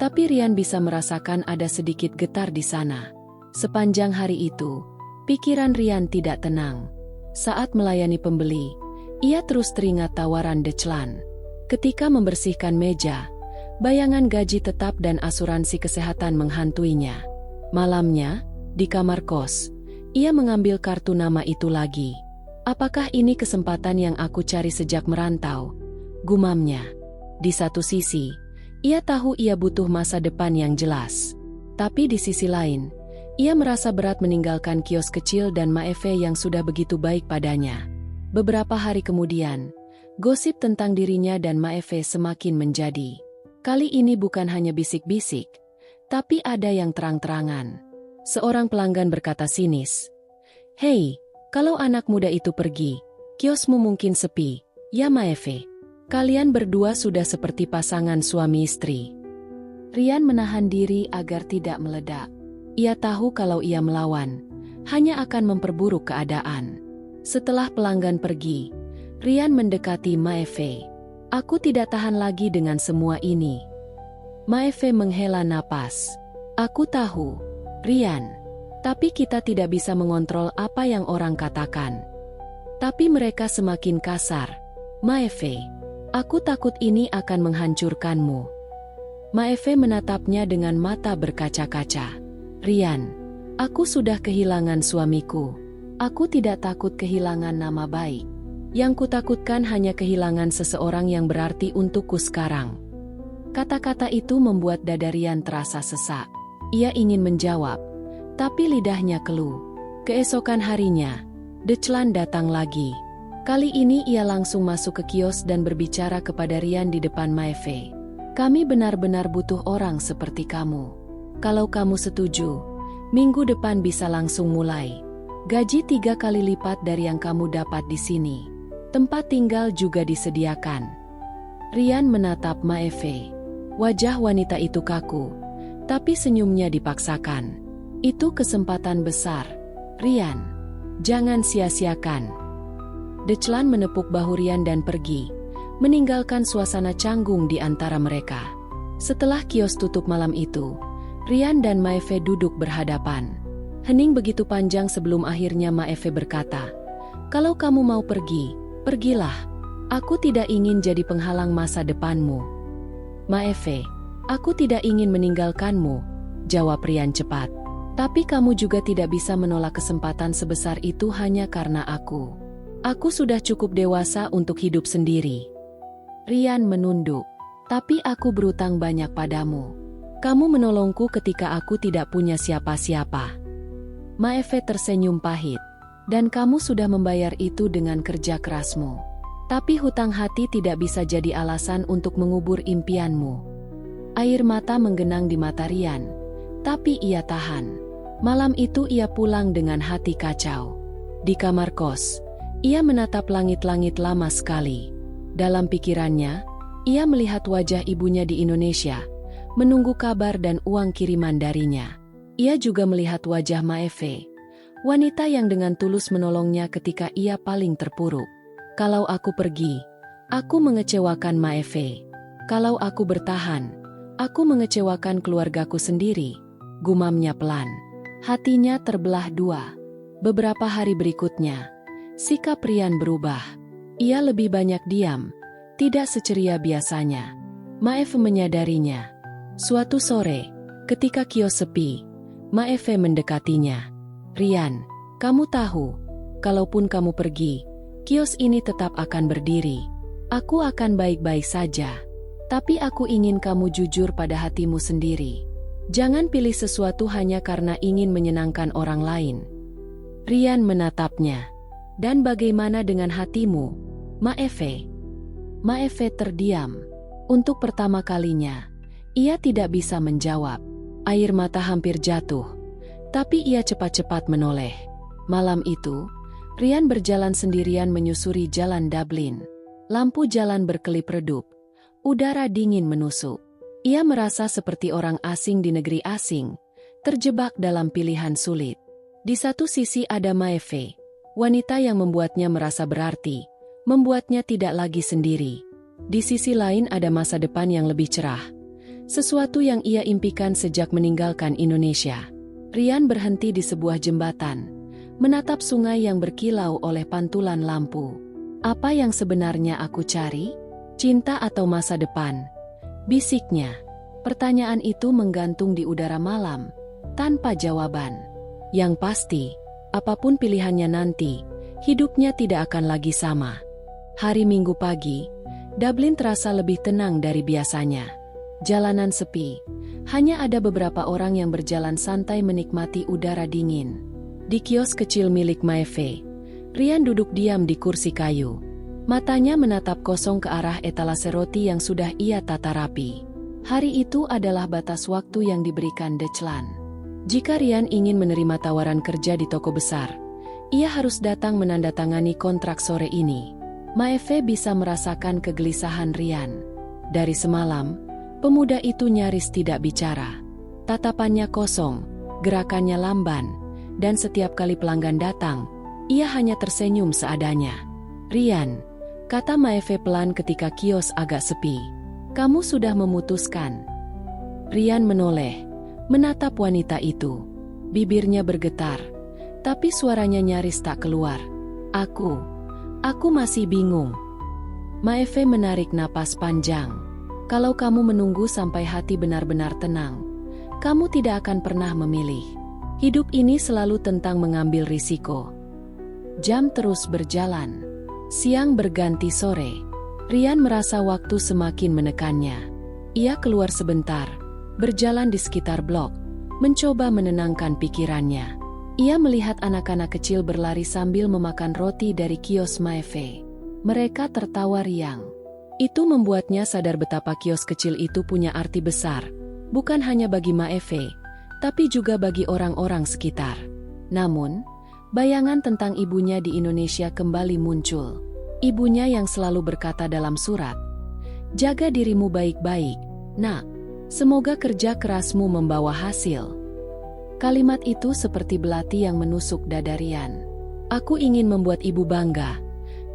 tapi Rian bisa merasakan ada sedikit getar di sana. Sepanjang hari itu, pikiran Rian tidak tenang. Saat melayani pembeli, ia terus teringat tawaran Dechlan. Ketika membersihkan meja, bayangan gaji tetap dan asuransi kesehatan menghantuinya. Malamnya, di kamar kos, ia mengambil kartu nama itu lagi. "Apakah ini kesempatan yang aku cari sejak merantau?" gumamnya. Di satu sisi, ia tahu ia butuh masa depan yang jelas. Tapi di sisi lain, ia merasa berat meninggalkan kios kecil dan Maeve yang sudah begitu baik padanya. Beberapa hari kemudian, gosip tentang dirinya dan Maeve semakin menjadi. Kali ini bukan hanya bisik-bisik, tapi ada yang terang-terangan. Seorang pelanggan berkata sinis, "Hei, kalau anak muda itu pergi, kiosmu mungkin sepi, ya Maeve? Kalian berdua sudah seperti pasangan suami istri." Rian menahan diri agar tidak meledak. Ia tahu kalau ia melawan, hanya akan memperburuk keadaan. Setelah pelanggan pergi, Rian mendekati Maeve. "Aku tidak tahan lagi dengan semua ini." Maeve menghela napas. "Aku tahu, Rian. Tapi kita tidak bisa mengontrol apa yang orang katakan. Tapi mereka semakin kasar. Maeve, aku takut ini akan menghancurkanmu." Maeve menatapnya dengan mata berkaca-kaca. "Rian, aku sudah kehilangan suamiku. Aku tidak takut kehilangan nama baik. Yang kutakutkan hanya kehilangan seseorang yang berarti untukku sekarang." Kata-kata itu membuat dada Rian terasa sesak. Ia ingin menjawab, tapi lidahnya keluh. Keesokan harinya, Dechlan datang lagi. Kali ini ia langsung masuk ke kios dan berbicara kepada Rian di depan Maeve. "Kami benar-benar butuh orang seperti kamu. Kalau kamu setuju, minggu depan bisa langsung mulai. Gaji 3 kali lipat dari yang kamu dapat di sini. Tempat tinggal juga disediakan." Rian menatap Maeve. Wajah wanita itu kaku, tapi senyumnya dipaksakan. "Itu kesempatan besar, Rian. Jangan sia-siakan." Dechlan menepuk bahu Rian dan pergi, meninggalkan suasana canggung di antara mereka. Setelah kios tutup malam itu, Rian dan Maeve duduk berhadapan. Hening begitu panjang sebelum akhirnya Maeve berkata, "Kalau kamu mau pergi, pergilah. Aku tidak ingin jadi penghalang masa depanmu." "Maeve, aku tidak ingin meninggalkanmu," jawab Rian cepat. "Tapi kamu juga tidak bisa menolak kesempatan sebesar itu hanya karena aku. Aku sudah cukup dewasa untuk hidup sendiri." Rian menunduk. "Tapi aku berutang banyak padamu. Kamu menolongku ketika aku tidak punya siapa-siapa. Maefe tersenyum pahit. Dan kamu sudah membayar itu dengan kerja kerasmu. Tapi hutang hati tidak bisa jadi alasan untuk mengubur impianmu. Air mata menggenang di mata Rian. Tapi ia tahan. Malam itu ia pulang dengan hati kacau. Di kamar kos, ia menatap langit-langit lama sekali. Dalam pikirannya, ia melihat wajah ibunya di Indonesia, menunggu kabar dan uang kiriman darinya. Ia juga melihat wajah Maefe, wanita yang dengan tulus menolongnya ketika ia paling terpuruk. Kalau aku pergi, aku mengecewakan Maefe. Kalau aku bertahan, aku mengecewakan keluargaku sendiri, gumamnya pelan. Hatinya terbelah dua. Beberapa hari berikutnya, sikap Rian berubah. Ia lebih banyak diam, tidak seceria biasanya. Maefe menyadarinya. Suatu sore, ketika kios sepi, Maefe mendekatinya. Rian, kamu tahu, kalaupun kamu pergi, kios ini tetap akan berdiri. Aku akan baik-baik saja. Tapi aku ingin kamu jujur pada hatimu sendiri. Jangan pilih sesuatu hanya karena ingin menyenangkan orang lain. Rian menatapnya. Dan bagaimana dengan hatimu, Maefe? Maefe terdiam. Untuk pertama kalinya, ia tidak bisa menjawab. Air mata hampir jatuh. Tapi ia cepat-cepat menoleh. Malam itu, Rian berjalan sendirian menyusuri jalan Dublin. Lampu jalan berkelip redup. Udara dingin menusuk. Ia merasa seperti orang asing di negeri asing, terjebak dalam pilihan sulit. Di satu sisi ada Maefe, wanita yang membuatnya merasa berarti, membuatnya tidak lagi sendiri. Di sisi lain ada masa depan yang lebih cerah, sesuatu yang ia impikan sejak meninggalkan Indonesia. Rian berhenti di sebuah jembatan, menatap sungai yang berkilau oleh pantulan lampu. Apa yang sebenarnya aku cari? Cinta atau masa depan? Bisiknya. Pertanyaan itu menggantung di udara malam, tanpa jawaban. Yang pasti, apapun pilihannya nanti, hidupnya tidak akan lagi sama. Hari Minggu pagi, Dublin terasa lebih tenang dari biasanya. Jalanan sepi, hanya ada beberapa orang yang berjalan santai menikmati udara dingin. Di kios kecil milik Maefe, Rian duduk diam di kursi kayu. Matanya menatap kosong ke arah etalase roti yang sudah ia tata rapi. Hari itu adalah batas waktu yang diberikan Dechlan. Jika Rian ingin menerima tawaran kerja di toko besar, ia harus datang menandatangani kontrak sore ini. Maefe bisa merasakan kegelisahan Rian. Dari semalam, pemuda itu nyaris tidak bicara. Tatapannya kosong, gerakannya lamban, dan setiap kali pelanggan datang, ia hanya tersenyum seadanya. Rian, kata Maefe pelan ketika kios agak sepi. Kamu sudah memutuskan. Rian menoleh, menatap wanita itu. Bibirnya bergetar, tapi suaranya nyaris tak keluar. Aku masih bingung. Maefe menarik napas panjang. Kalau kamu menunggu sampai hati benar-benar tenang, kamu tidak akan pernah memilih. Hidup ini selalu tentang mengambil risiko. Jam terus berjalan. Siang berganti sore. Rian merasa waktu semakin menekannya. Ia keluar sebentar, berjalan di sekitar blok, mencoba menenangkan pikirannya. Ia melihat anak-anak kecil berlari sambil memakan roti dari kios Maefe. Mereka tertawa riang. Itu membuatnya sadar betapa kios kecil itu punya arti besar, bukan hanya bagi Maefe, tapi juga bagi orang-orang sekitar. Namun, bayangan tentang ibunya di Indonesia kembali muncul. Ibunya yang selalu berkata dalam surat, "Jaga dirimu baik-baik, nak. Semoga kerja kerasmu membawa hasil." Kalimat itu seperti belati yang menusuk dada Rian. Aku ingin membuat ibu bangga.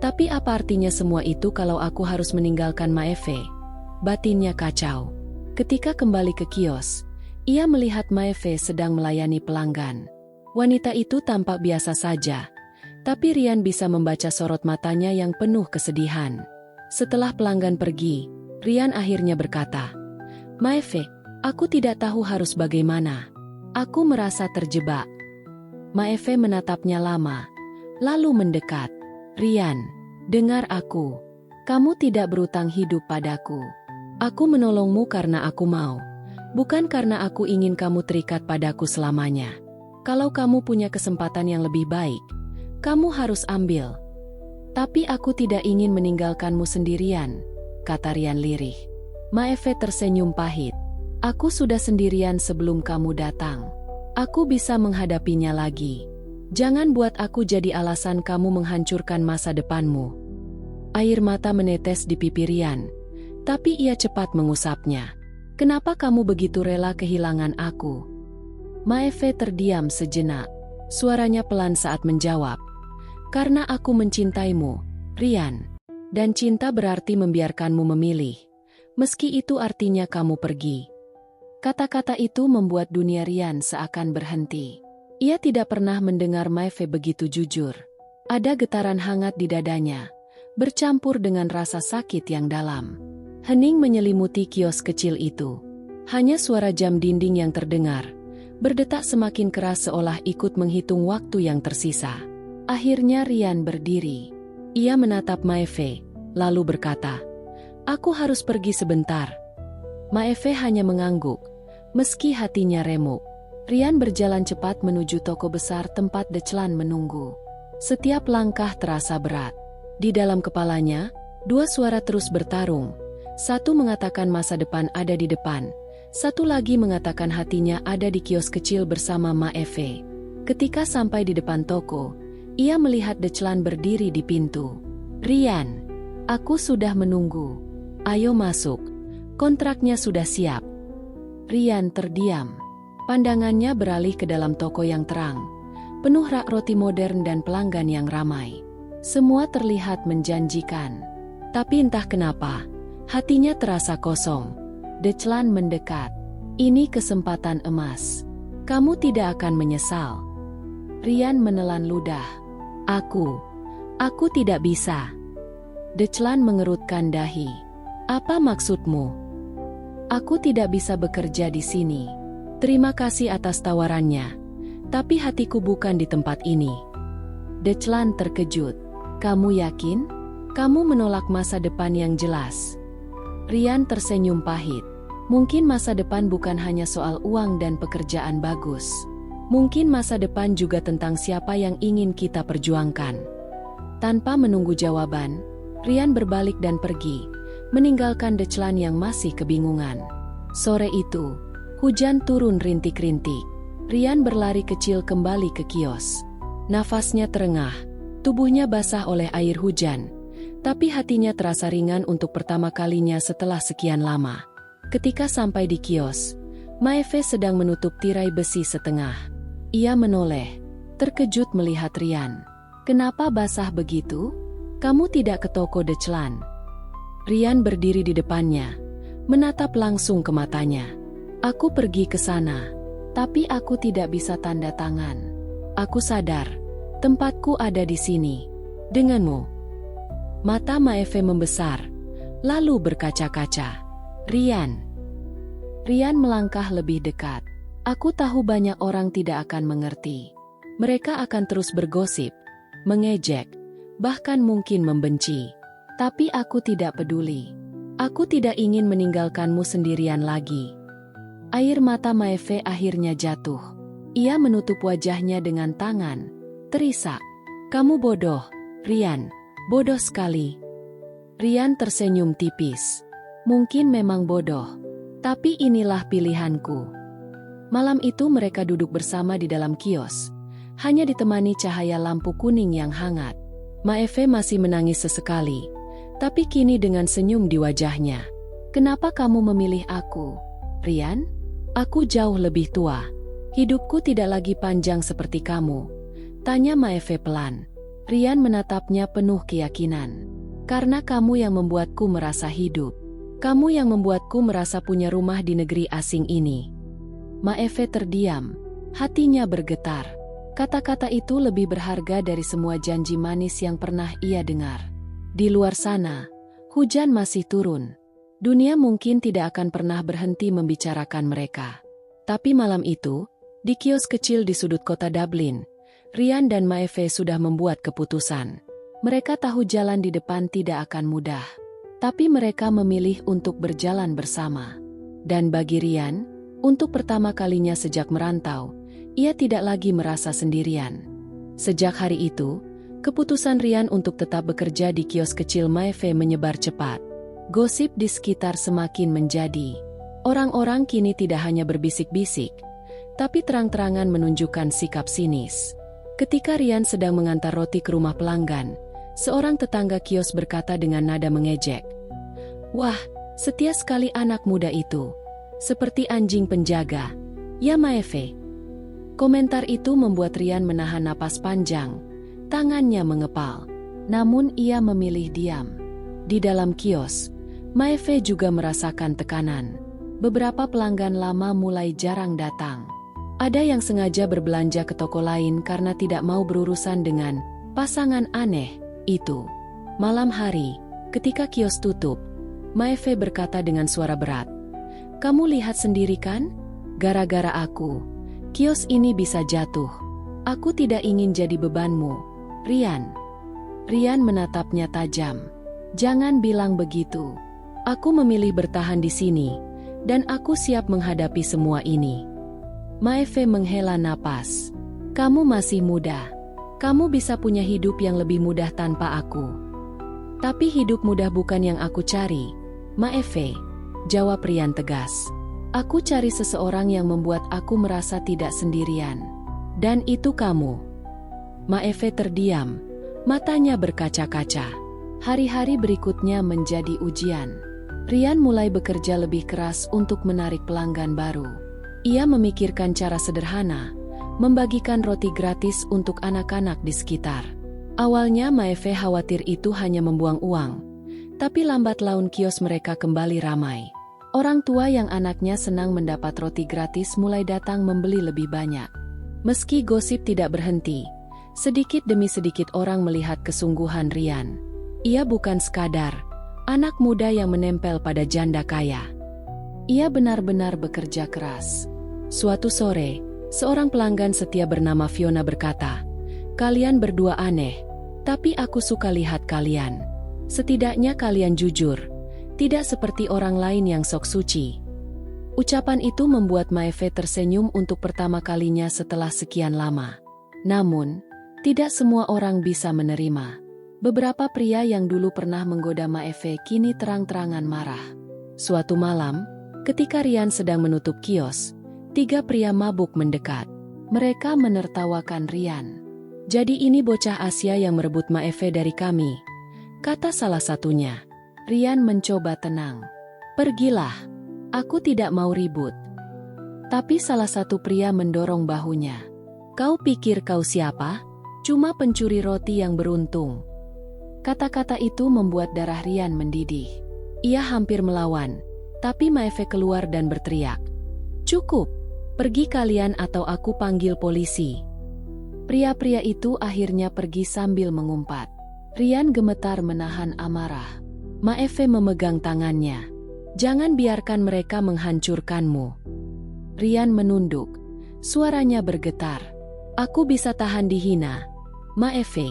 Tapi apa artinya semua itu kalau aku harus meninggalkan Maefe? Batinnya kacau. Ketika kembali ke kios, ia melihat Maefe sedang melayani pelanggan. Wanita itu tampak biasa saja, tapi Rian bisa membaca sorot matanya yang penuh kesedihan. Setelah pelanggan pergi, Rian akhirnya berkata, "Maefe, aku tidak tahu harus bagaimana. Aku merasa terjebak." Maefe menatapnya lama, lalu mendekat. "Rian, dengar aku. Kamu tidak berutang hidup padaku. Aku menolongmu karena aku mau. Bukan karena aku ingin kamu terikat padaku selamanya. Kalau kamu punya kesempatan yang lebih baik, kamu harus ambil. Tapi aku tidak ingin meninggalkanmu sendirian, kata Rian lirih. Maeve tersenyum pahit. Aku sudah sendirian sebelum kamu datang. Aku bisa menghadapinya lagi. Jangan buat aku jadi alasan kamu menghancurkan masa depanmu. Air mata menetes di pipi Rian, tapi ia cepat mengusapnya. Kenapa kamu begitu rela kehilangan aku? Maeve terdiam sejenak. Suaranya pelan saat menjawab. Karena aku mencintaimu, Rian. Dan cinta berarti membiarkanmu memilih. Meski itu artinya kamu pergi. Kata-kata itu membuat dunia Rian seakan berhenti. Ia tidak pernah mendengar Maeve begitu jujur. Ada getaran hangat di dadanya, bercampur dengan rasa sakit yang dalam. Hening menyelimuti kios kecil itu. Hanya suara jam dinding yang terdengar, berdetak semakin keras seolah ikut menghitung waktu yang tersisa. Akhirnya Rian berdiri. Ia menatap Maeve, lalu berkata, "Aku harus pergi sebentar." Maeve hanya mengangguk, meski hatinya remuk. Rian berjalan cepat menuju toko besar tempat Declan menunggu. Setiap langkah terasa berat. Di dalam kepalanya, dua suara terus bertarung. Satu mengatakan masa depan ada di depan, satu lagi mengatakan hatinya ada di kios kecil bersama Maeve. Ketika sampai di depan toko, ia melihat Declan berdiri di pintu. "Rian, aku sudah menunggu. Ayo masuk. Kontraknya sudah siap." Rian terdiam. Pandangannya beralih ke dalam toko yang terang, penuh rak roti modern dan pelanggan yang ramai. Semua terlihat menjanjikan. Tapi entah kenapa, hatinya terasa kosong. Declan mendekat. "Ini kesempatan emas. Kamu tidak akan menyesal." Rian menelan ludah. Aku tidak bisa." Declan mengerutkan dahi. "Apa maksudmu?" "Aku tidak bisa bekerja di sini. Terima kasih atas tawarannya, tapi hatiku bukan di tempat ini." Declan terkejut. "Kamu yakin? Kamu menolak masa depan yang jelas?" Rian tersenyum pahit. "Mungkin masa depan bukan hanya soal uang dan pekerjaan bagus. Mungkin masa depan juga tentang siapa yang ingin kita perjuangkan." Tanpa menunggu jawaban, Rian berbalik dan pergi, meninggalkan Declan yang masih kebingungan. Sore itu, hujan turun rintik-rintik. Rian berlari kecil kembali ke kios. Nafasnya terengah, tubuhnya basah oleh air hujan, tapi hatinya terasa ringan untuk pertama kalinya setelah sekian lama. Ketika sampai di kios, Maeve sedang menutup tirai besi setengah. Ia menoleh, terkejut melihat Rian. "Kenapa basah begitu? Kamu tidak ke toko Declan?" Rian berdiri di depannya, menatap langsung ke matanya. "Aku pergi ke sana, tapi aku tidak bisa tanda tangan. Aku sadar, tempatku ada di sini, denganmu." Mata Maeve membesar, lalu berkaca-kaca. "Rian." Rian melangkah lebih dekat. "Aku tahu banyak orang tidak akan mengerti. Mereka akan terus bergosip, mengejek, bahkan mungkin membenci. Tapi aku tidak peduli. Aku tidak ingin meninggalkanmu sendirian lagi." Air mata Maeve akhirnya jatuh. Ia menutup wajahnya dengan tangan, terisak. "Kamu bodoh, Rian. Bodoh sekali." Rian tersenyum tipis. "Mungkin memang bodoh, tapi inilah pilihanku." Malam itu mereka duduk bersama di dalam kios, hanya ditemani cahaya lampu kuning yang hangat. Maeve masih menangis sesekali, tapi kini dengan senyum di wajahnya. "Kenapa kamu memilih aku, Rian? Aku jauh lebih tua. Hidupku tidak lagi panjang seperti kamu," tanya Maeve pelan. Rian menatapnya penuh keyakinan. "Karena kamu yang membuatku merasa hidup. Kamu yang membuatku merasa punya rumah di negeri asing ini." Maeve terdiam, hatinya bergetar. Kata-kata itu lebih berharga dari semua janji manis yang pernah ia dengar. Di luar sana, hujan masih turun. Dunia mungkin tidak akan pernah berhenti membicarakan mereka. Tapi malam itu, di kios kecil di sudut kota Dublin, Rian dan Maeve sudah membuat keputusan. Mereka tahu jalan di depan tidak akan mudah. Tapi mereka memilih untuk berjalan bersama. Dan bagi Rian, Untuk pertama kalinya sejak merantau, ia tidak lagi merasa sendirian. Sejak hari itu, keputusan Rian untuk tetap bekerja di kios kecil Maeve menyebar cepat. Gosip di sekitar semakin menjadi. Orang-orang kini tidak hanya berbisik-bisik, tapi terang-terangan menunjukkan sikap sinis. Ketika Rian sedang mengantar roti ke rumah pelanggan, seorang tetangga kios berkata dengan nada mengejek, "Wah, setia sekali anak muda itu. Seperti anjing penjaga. Ya Maeve." Komentar itu membuat Rian menahan napas panjang. Tangannya mengepal. Namun ia memilih diam. Di dalam kios, Maeve juga merasakan tekanan. Beberapa pelanggan lama mulai jarang datang. Ada yang sengaja berbelanja ke toko lain karena tidak mau berurusan dengan pasangan aneh itu. Malam hari, ketika kios tutup, Maeve berkata dengan suara berat, "Kamu lihat sendiri kan? Gara-gara aku, kios ini bisa jatuh. Aku tidak ingin jadi bebanmu, Rian." Rian menatapnya tajam. "Jangan bilang begitu. Aku memilih bertahan di sini, dan aku siap menghadapi semua ini." Maeve menghela napas. "Kamu masih muda. Kamu bisa punya hidup yang lebih mudah tanpa aku." "Tapi hidup mudah bukan yang aku cari, Maeve," jawab Rian tegas. "Aku cari seseorang yang membuat aku merasa tidak sendirian. Dan itu kamu." Maeve terdiam. Matanya berkaca-kaca. Hari-hari berikutnya menjadi ujian. Rian mulai bekerja lebih keras untuk menarik pelanggan baru. Ia memikirkan cara sederhana, membagikan roti gratis untuk anak-anak di sekitar. Awalnya Maeve khawatir itu hanya membuang uang, tapi lambat laun kios mereka kembali ramai. Orang tua yang anaknya senang mendapat roti gratis mulai datang membeli lebih banyak. Meski gosip tidak berhenti, sedikit demi sedikit orang melihat kesungguhan Rian. Ia bukan sekadar anak muda yang menempel pada janda kaya. Ia benar-benar bekerja keras. Suatu sore, seorang pelanggan setia bernama Fiona berkata, "Kalian berdua aneh, tapi aku suka lihat kalian. Setidaknya kalian jujur, tidak seperti orang lain yang sok suci." Ucapan itu membuat Maeve tersenyum untuk pertama kalinya setelah sekian lama. Namun, tidak semua orang bisa menerima. Beberapa pria yang dulu pernah menggoda Maeve kini terang-terangan marah. Suatu malam, ketika Rian sedang menutup kios, 3 pria mabuk mendekat. Mereka menertawakan Rian. "Jadi ini bocah Asia yang merebut Maeve dari kami," kata salah satunya. Rian mencoba tenang. "Pergilah, aku tidak mau ribut." Tapi salah satu pria mendorong bahunya. "Kau pikir kau siapa? Cuma pencuri roti yang beruntung." Kata-kata itu membuat darah Rian mendidih. Ia hampir melawan, tapi Maeve keluar dan berteriak, "Cukup, pergi kalian atau aku panggil polisi." Pria-pria itu akhirnya pergi sambil mengumpat. Rian gemetar menahan amarah. Maeve memegang tangannya. "Jangan biarkan mereka menghancurkanmu." Rian menunduk. Suaranya bergetar. "Aku bisa tahan dihina, Maeve.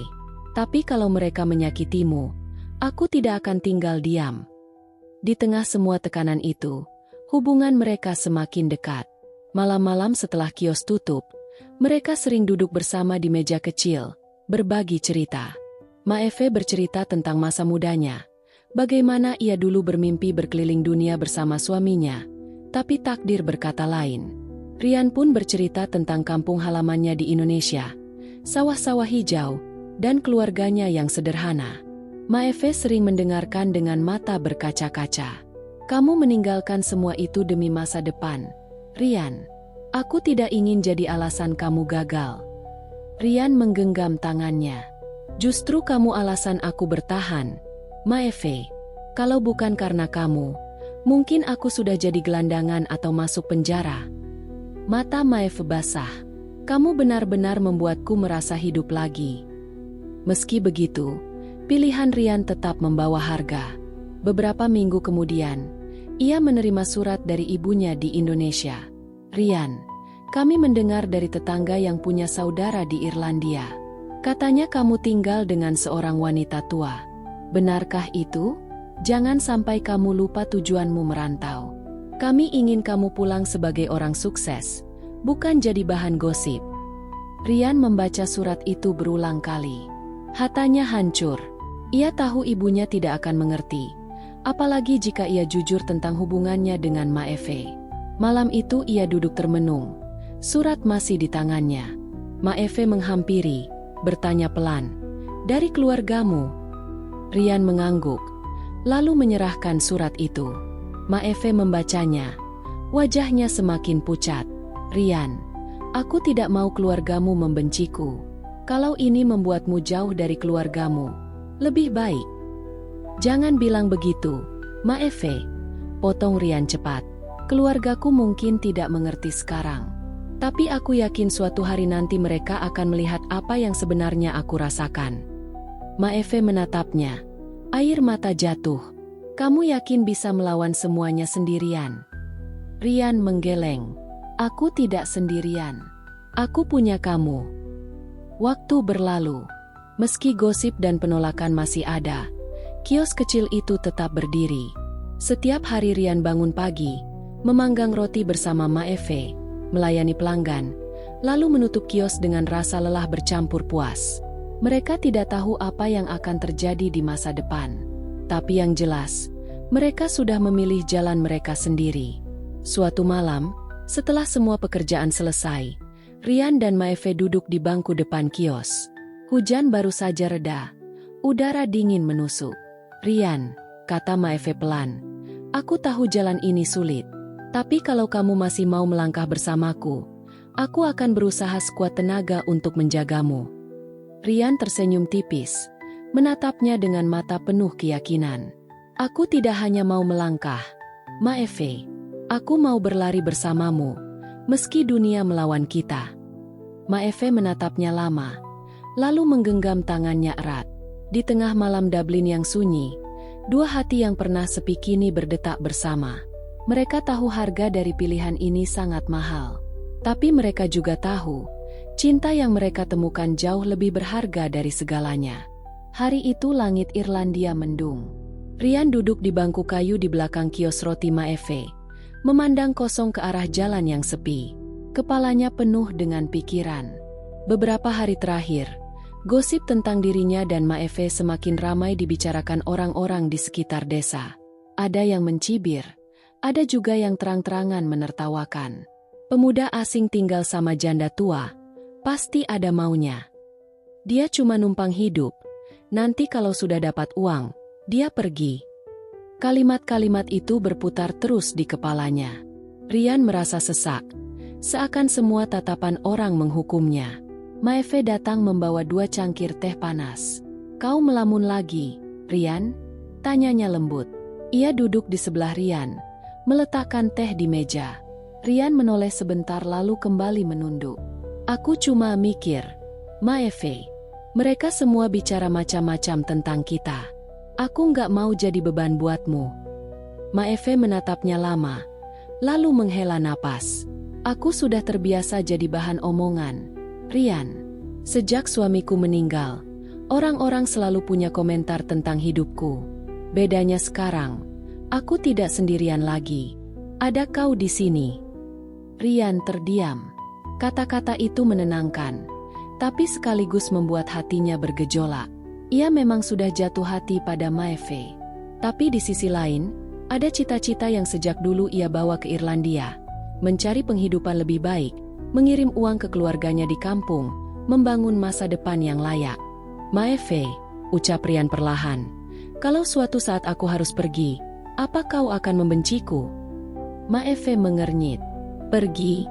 Tapi kalau mereka menyakitimu, aku tidak akan tinggal diam." Di tengah semua tekanan itu, hubungan mereka semakin dekat. Malam-malam setelah kios tutup, mereka sering duduk bersama di meja kecil, berbagi cerita. Maeve bercerita tentang masa mudanya, bagaimana ia dulu bermimpi berkeliling dunia bersama suaminya, tapi takdir berkata lain. Rian pun bercerita tentang kampung halamannya di Indonesia, sawah-sawah hijau, dan keluarganya yang sederhana. Maeve sering mendengarkan dengan mata berkaca-kaca. "Kamu meninggalkan semua itu demi masa depan, Rian. Aku tidak ingin jadi alasan kamu gagal." Rian menggenggam tangannya. "Justru kamu alasan aku bertahan, Maeve. Kalau bukan karena kamu, mungkin aku sudah jadi gelandangan atau masuk penjara." Mata Maeve basah. "Kamu benar-benar membuatku merasa hidup lagi." Meski begitu, pilihan Rian tetap membawa harga. Beberapa minggu kemudian, ia menerima surat dari ibunya di Indonesia. "Rian, kami mendengar dari tetangga yang punya saudara di Irlandia. Katanya kamu tinggal dengan seorang wanita tua. Benarkah itu? Jangan sampai kamu lupa tujuanmu merantau." Kami ingin kamu pulang sebagai orang sukses, bukan jadi bahan gosip. Rian membaca surat itu berulang kali. Hatanya hancur. Ia tahu ibunya tidak akan mengerti, apalagi jika ia jujur tentang hubungannya dengan Maeve. Malam itu ia duduk termenung. Surat masih di tangannya. Maeve menghampiri, bertanya pelan, "Dari keluargamu?" Rian mengangguk, lalu menyerahkan surat itu. Maeve membacanya. Wajahnya semakin pucat. "Rian, aku tidak mau keluargamu membenciku. Kalau ini membuatmu jauh dari keluargamu, lebih baik." "Jangan bilang begitu, Maeve," potong Rian cepat. "Keluargaku mungkin tidak mengerti sekarang. Tapi aku yakin suatu hari nanti mereka akan melihat apa yang sebenarnya aku rasakan." Maeve menatapnya. Air mata jatuh. "Kamu yakin bisa melawan semuanya sendirian?" Rian menggeleng. "Aku tidak sendirian. Aku punya kamu." Waktu berlalu. Meski gosip dan penolakan masih ada, kios kecil itu tetap berdiri. Setiap hari Rian bangun pagi, memanggang roti bersama Maeve, melayani pelanggan, lalu menutup kios dengan rasa lelah bercampur puas. Mereka tidak tahu apa yang akan terjadi di masa depan. Tapi yang jelas, mereka sudah memilih jalan mereka sendiri. Suatu malam, setelah semua pekerjaan selesai, Rian dan Maeve duduk di bangku depan kios. Hujan baru saja reda. Udara dingin menusuk. "Rian," kata Maeve pelan, "aku tahu jalan ini sulit. Tapi kalau kamu masih mau melangkah bersamaku, aku akan berusaha sekuat tenaga untuk menjagamu." Rian tersenyum tipis, menatapnya dengan mata penuh keyakinan. "Aku tidak hanya mau melangkah, Maeve. Aku mau berlari bersamamu, meski dunia melawan kita." Maeve menatapnya lama, lalu menggenggam tangannya erat. Di tengah malam Dublin yang sunyi, dua hati yang pernah sepi kini berdetak bersama. Mereka tahu harga dari pilihan ini sangat mahal. Tapi mereka juga tahu, cinta yang mereka temukan jauh lebih berharga dari segalanya. Hari itu langit Irlandia mendung. Rian duduk di bangku kayu di belakang kios roti Maeve, memandang kosong ke arah jalan yang sepi. Kepalanya penuh dengan pikiran. Beberapa hari terakhir, gosip tentang dirinya dan Maeve semakin ramai dibicarakan orang-orang di sekitar desa. Ada yang mencibir, ada juga yang terang-terangan menertawakan. Pemuda asing tinggal sama janda tua, pasti ada maunya. Dia cuma numpang hidup, nanti kalau sudah dapat uang, dia pergi. Kalimat-kalimat itu berputar terus di kepalanya. Rian merasa sesak, seakan semua tatapan orang menghukumnya. Maeve datang membawa 2 cangkir teh panas. "Kau melamun lagi, Rian?" tanyanya lembut. Ia duduk di sebelah Rian, meletakkan teh di meja. Rian menoleh sebentar lalu kembali menunduk. "Aku cuma mikir, Maeve. Mereka semua bicara macam-macam tentang kita. Aku nggak mau jadi beban buatmu." Maeve menatapnya lama, lalu menghela napas. "Aku sudah terbiasa jadi bahan omongan, Rian. Sejak suamiku meninggal, orang-orang selalu punya komentar tentang hidupku. Bedanya sekarang, aku tidak sendirian lagi. Ada kau di sini." Rian terdiam. Kata-kata itu menenangkan, tapi sekaligus membuat hatinya bergejolak. Ia memang sudah jatuh hati pada Maeve. Tapi di sisi lain, ada cita-cita yang sejak dulu ia bawa ke Irlandia. Mencari penghidupan lebih baik, mengirim uang ke keluarganya di kampung, membangun masa depan yang layak. "Maeve," ucap Rian perlahan, "kalau suatu saat aku harus pergi, apa kau akan membenciku?" Maeve mengernyit. "Pergi?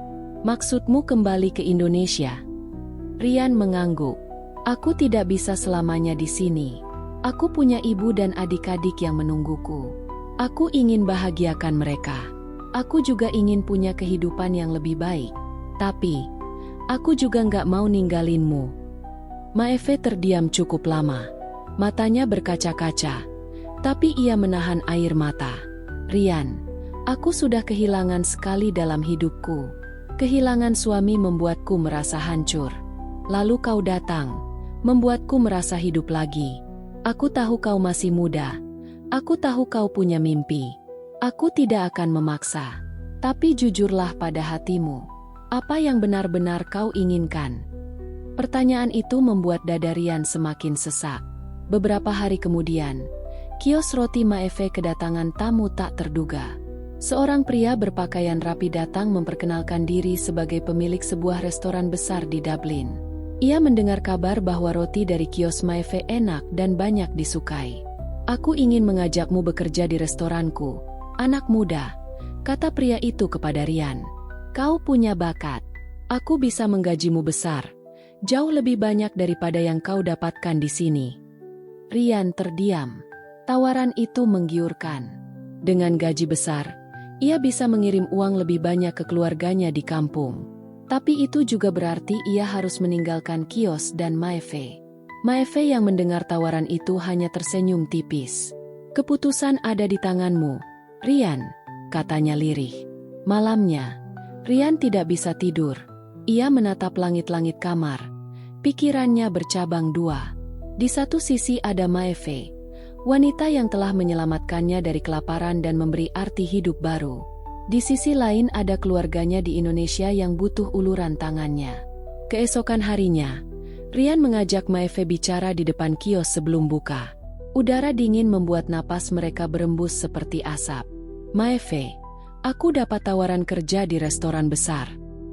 Maksudmu kembali ke Indonesia?" Rian mengangguk. "Aku tidak bisa selamanya di sini. Aku punya ibu dan adik-adik yang menungguku. Aku ingin bahagiakan mereka. Aku juga ingin punya kehidupan yang lebih baik. Tapi, aku juga nggak mau ninggalinmu." Maeve terdiam cukup lama. Matanya berkaca-kaca. Tapi ia menahan air mata. "Rian, aku sudah kehilangan sekali dalam hidupku. Kehilangan suami membuatku merasa hancur. Lalu kau datang, membuatku merasa hidup lagi. Aku tahu kau masih muda. Aku tahu kau punya mimpi. Aku tidak akan memaksa. Tapi jujurlah pada hatimu. Apa yang benar-benar kau inginkan? Pertanyaan itu membuat dada Rian semakin sesak. Beberapa hari kemudian, kios roti Maeve kedatangan tamu tak terduga. Seorang pria berpakaian rapi datang memperkenalkan diri sebagai pemilik sebuah restoran besar di Dublin. Ia mendengar kabar bahwa roti dari kios Maeve enak dan banyak disukai. "Aku ingin mengajakmu bekerja di restoranku, anak muda," kata pria itu kepada Rian. "Kau punya bakat. Aku bisa menggajimu besar, jauh lebih banyak daripada yang kau dapatkan di sini." Rian terdiam. Tawaran itu menggiurkan. Dengan gaji besar, ia bisa mengirim uang lebih banyak ke keluarganya di kampung. Tapi itu juga berarti ia harus meninggalkan kios dan Maeve. Maeve yang mendengar tawaran itu hanya tersenyum tipis. "Keputusan ada di tanganmu, Rian," katanya lirih. Malamnya, Rian tidak bisa tidur. Ia menatap langit-langit kamar. Pikirannya bercabang dua. Di satu sisi ada Maeve, wanita yang telah menyelamatkannya dari kelaparan dan memberi arti hidup baru. Di sisi lain ada keluarganya di Indonesia yang butuh uluran tangannya. Keesokan harinya, Rian mengajak Maeve bicara di depan kios sebelum buka. Udara dingin membuat napas mereka berembus seperti asap. "Maeve, aku dapat tawaran kerja di restoran besar.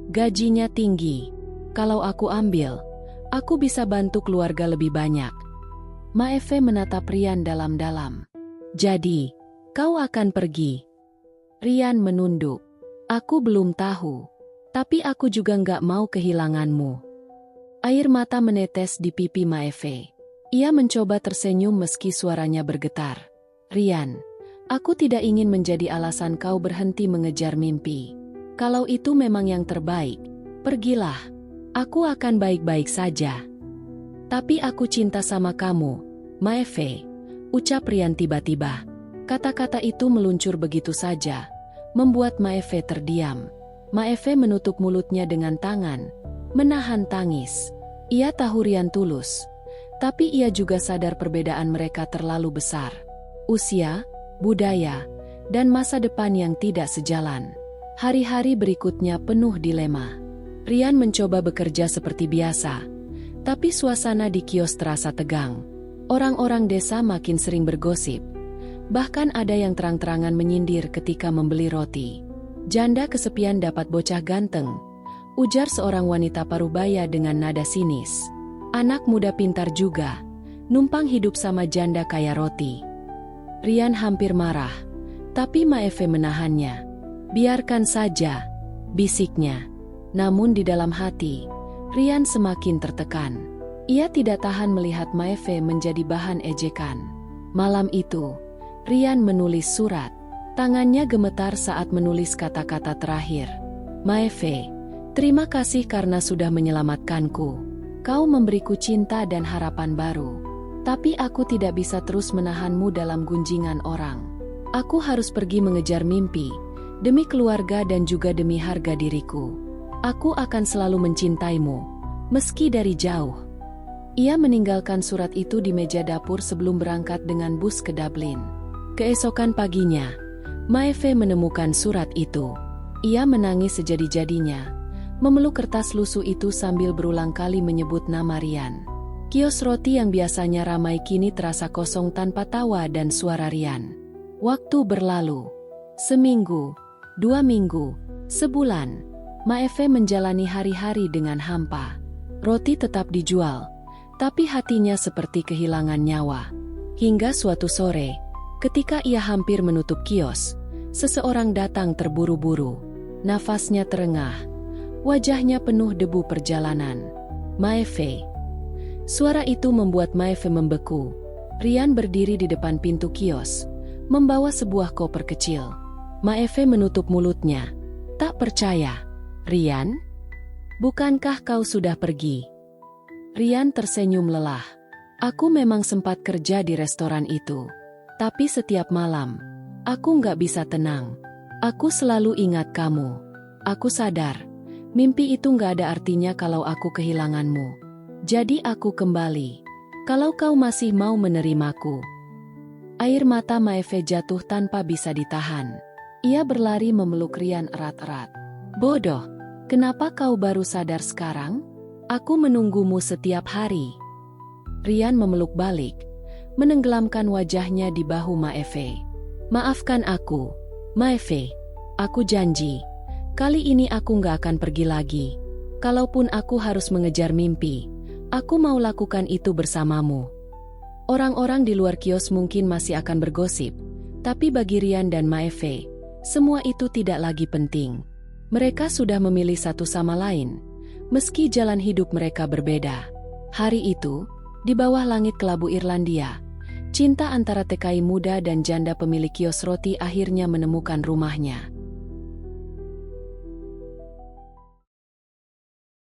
Gajinya tinggi. Kalau aku ambil, aku bisa bantu keluarga lebih banyak." Maeve menatap Rian dalam-dalam. "Jadi, kau akan pergi?" Rian menunduk. "Aku belum tahu. Tapi aku juga nggak mau kehilanganmu." Air mata menetes di pipi Maeve. Ia mencoba tersenyum meski suaranya bergetar. "Rian, aku tidak ingin menjadi alasan kau berhenti mengejar mimpi. Kalau itu memang yang terbaik, pergilah. Aku akan baik-baik saja." "Tapi aku cinta sama kamu, Maeve," ucap Rian tiba-tiba. Kata-kata itu meluncur begitu saja, membuat Maeve terdiam. Maeve menutup mulutnya dengan tangan, menahan tangis. Ia tahu Rian tulus, tapi ia juga sadar perbedaan mereka terlalu besar. Usia, budaya, dan masa depan yang tidak sejalan. Hari-hari berikutnya penuh dilema. Rian mencoba bekerja seperti biasa, tapi suasana di kios terasa tegang. Orang-orang desa makin sering bergosip. Bahkan ada yang terang-terangan menyindir ketika membeli roti. "Janda kesepian dapat bocah ganteng," ujar seorang wanita parubaya dengan nada sinis. "Anak muda pintar juga, numpang hidup sama janda kaya roti." Rian hampir marah, tapi Maeve menahannya. "Biarkan saja," bisiknya. Namun di dalam hati, Rian semakin tertekan. Ia tidak tahan melihat Maeve menjadi bahan ejekan. Malam itu, Rian menulis surat. Tangannya gemetar saat menulis kata-kata terakhir. "Maeve, terima kasih karena sudah menyelamatkanku. Kau memberiku cinta dan harapan baru. Tapi aku tidak bisa terus menahanmu dalam gunjingan orang. Aku harus pergi mengejar mimpi, demi keluarga dan juga demi harga diriku. Aku akan selalu mencintaimu, meski dari jauh." Ia meninggalkan surat itu di meja dapur sebelum berangkat dengan bus ke Dublin. Keesokan paginya, Maeve menemukan surat itu. Ia menangis sejadi-jadinya, memeluk kertas lusuh itu sambil berulang kali menyebut nama Rian. Kios roti yang biasanya ramai kini terasa kosong tanpa tawa dan suara Rian. Waktu berlalu. Seminggu, 2 minggu, sebulan. Maeve menjalani hari-hari dengan hampa. Roti tetap dijual, tapi hatinya seperti kehilangan nyawa. Hingga suatu sore, ketika ia hampir menutup kios, seseorang datang terburu-buru. Nafasnya terengah, wajahnya penuh debu perjalanan. "Maeve." Suara itu membuat Maeve membeku. Rian berdiri di depan pintu kios, membawa sebuah koper kecil. Maeve menutup mulutnya. "Tak percaya. Rian? Bukankah kau sudah pergi?" Rian tersenyum lelah. "Aku memang sempat kerja di restoran itu. Tapi setiap malam, aku nggak bisa tenang. Aku selalu ingat kamu. Aku sadar, mimpi itu nggak ada artinya kalau aku kehilanganmu. Jadi aku kembali. Kalau kau masih mau menerimaku." Air mata Maeve jatuh tanpa bisa ditahan. Ia berlari memeluk Rian erat-erat. Bodoh, kenapa kau baru sadar sekarang? Aku menunggumu setiap hari. Rian memeluk balik, menenggelamkan wajahnya di bahu Maeve. Maafkan aku, Maeve. Aku janji, kali ini aku gak akan pergi lagi. Kalaupun aku harus mengejar mimpi, aku mau lakukan itu bersamamu. Orang-orang di luar kios mungkin masih akan bergosip, tapi bagi Rian dan Maeve, semua itu tidak lagi penting. Mereka sudah memilih satu sama lain, meski jalan hidup mereka berbeda. Hari itu, di bawah langit kelabu Irlandia, cinta antara TKI muda dan janda pemilik kios roti akhirnya menemukan rumahnya.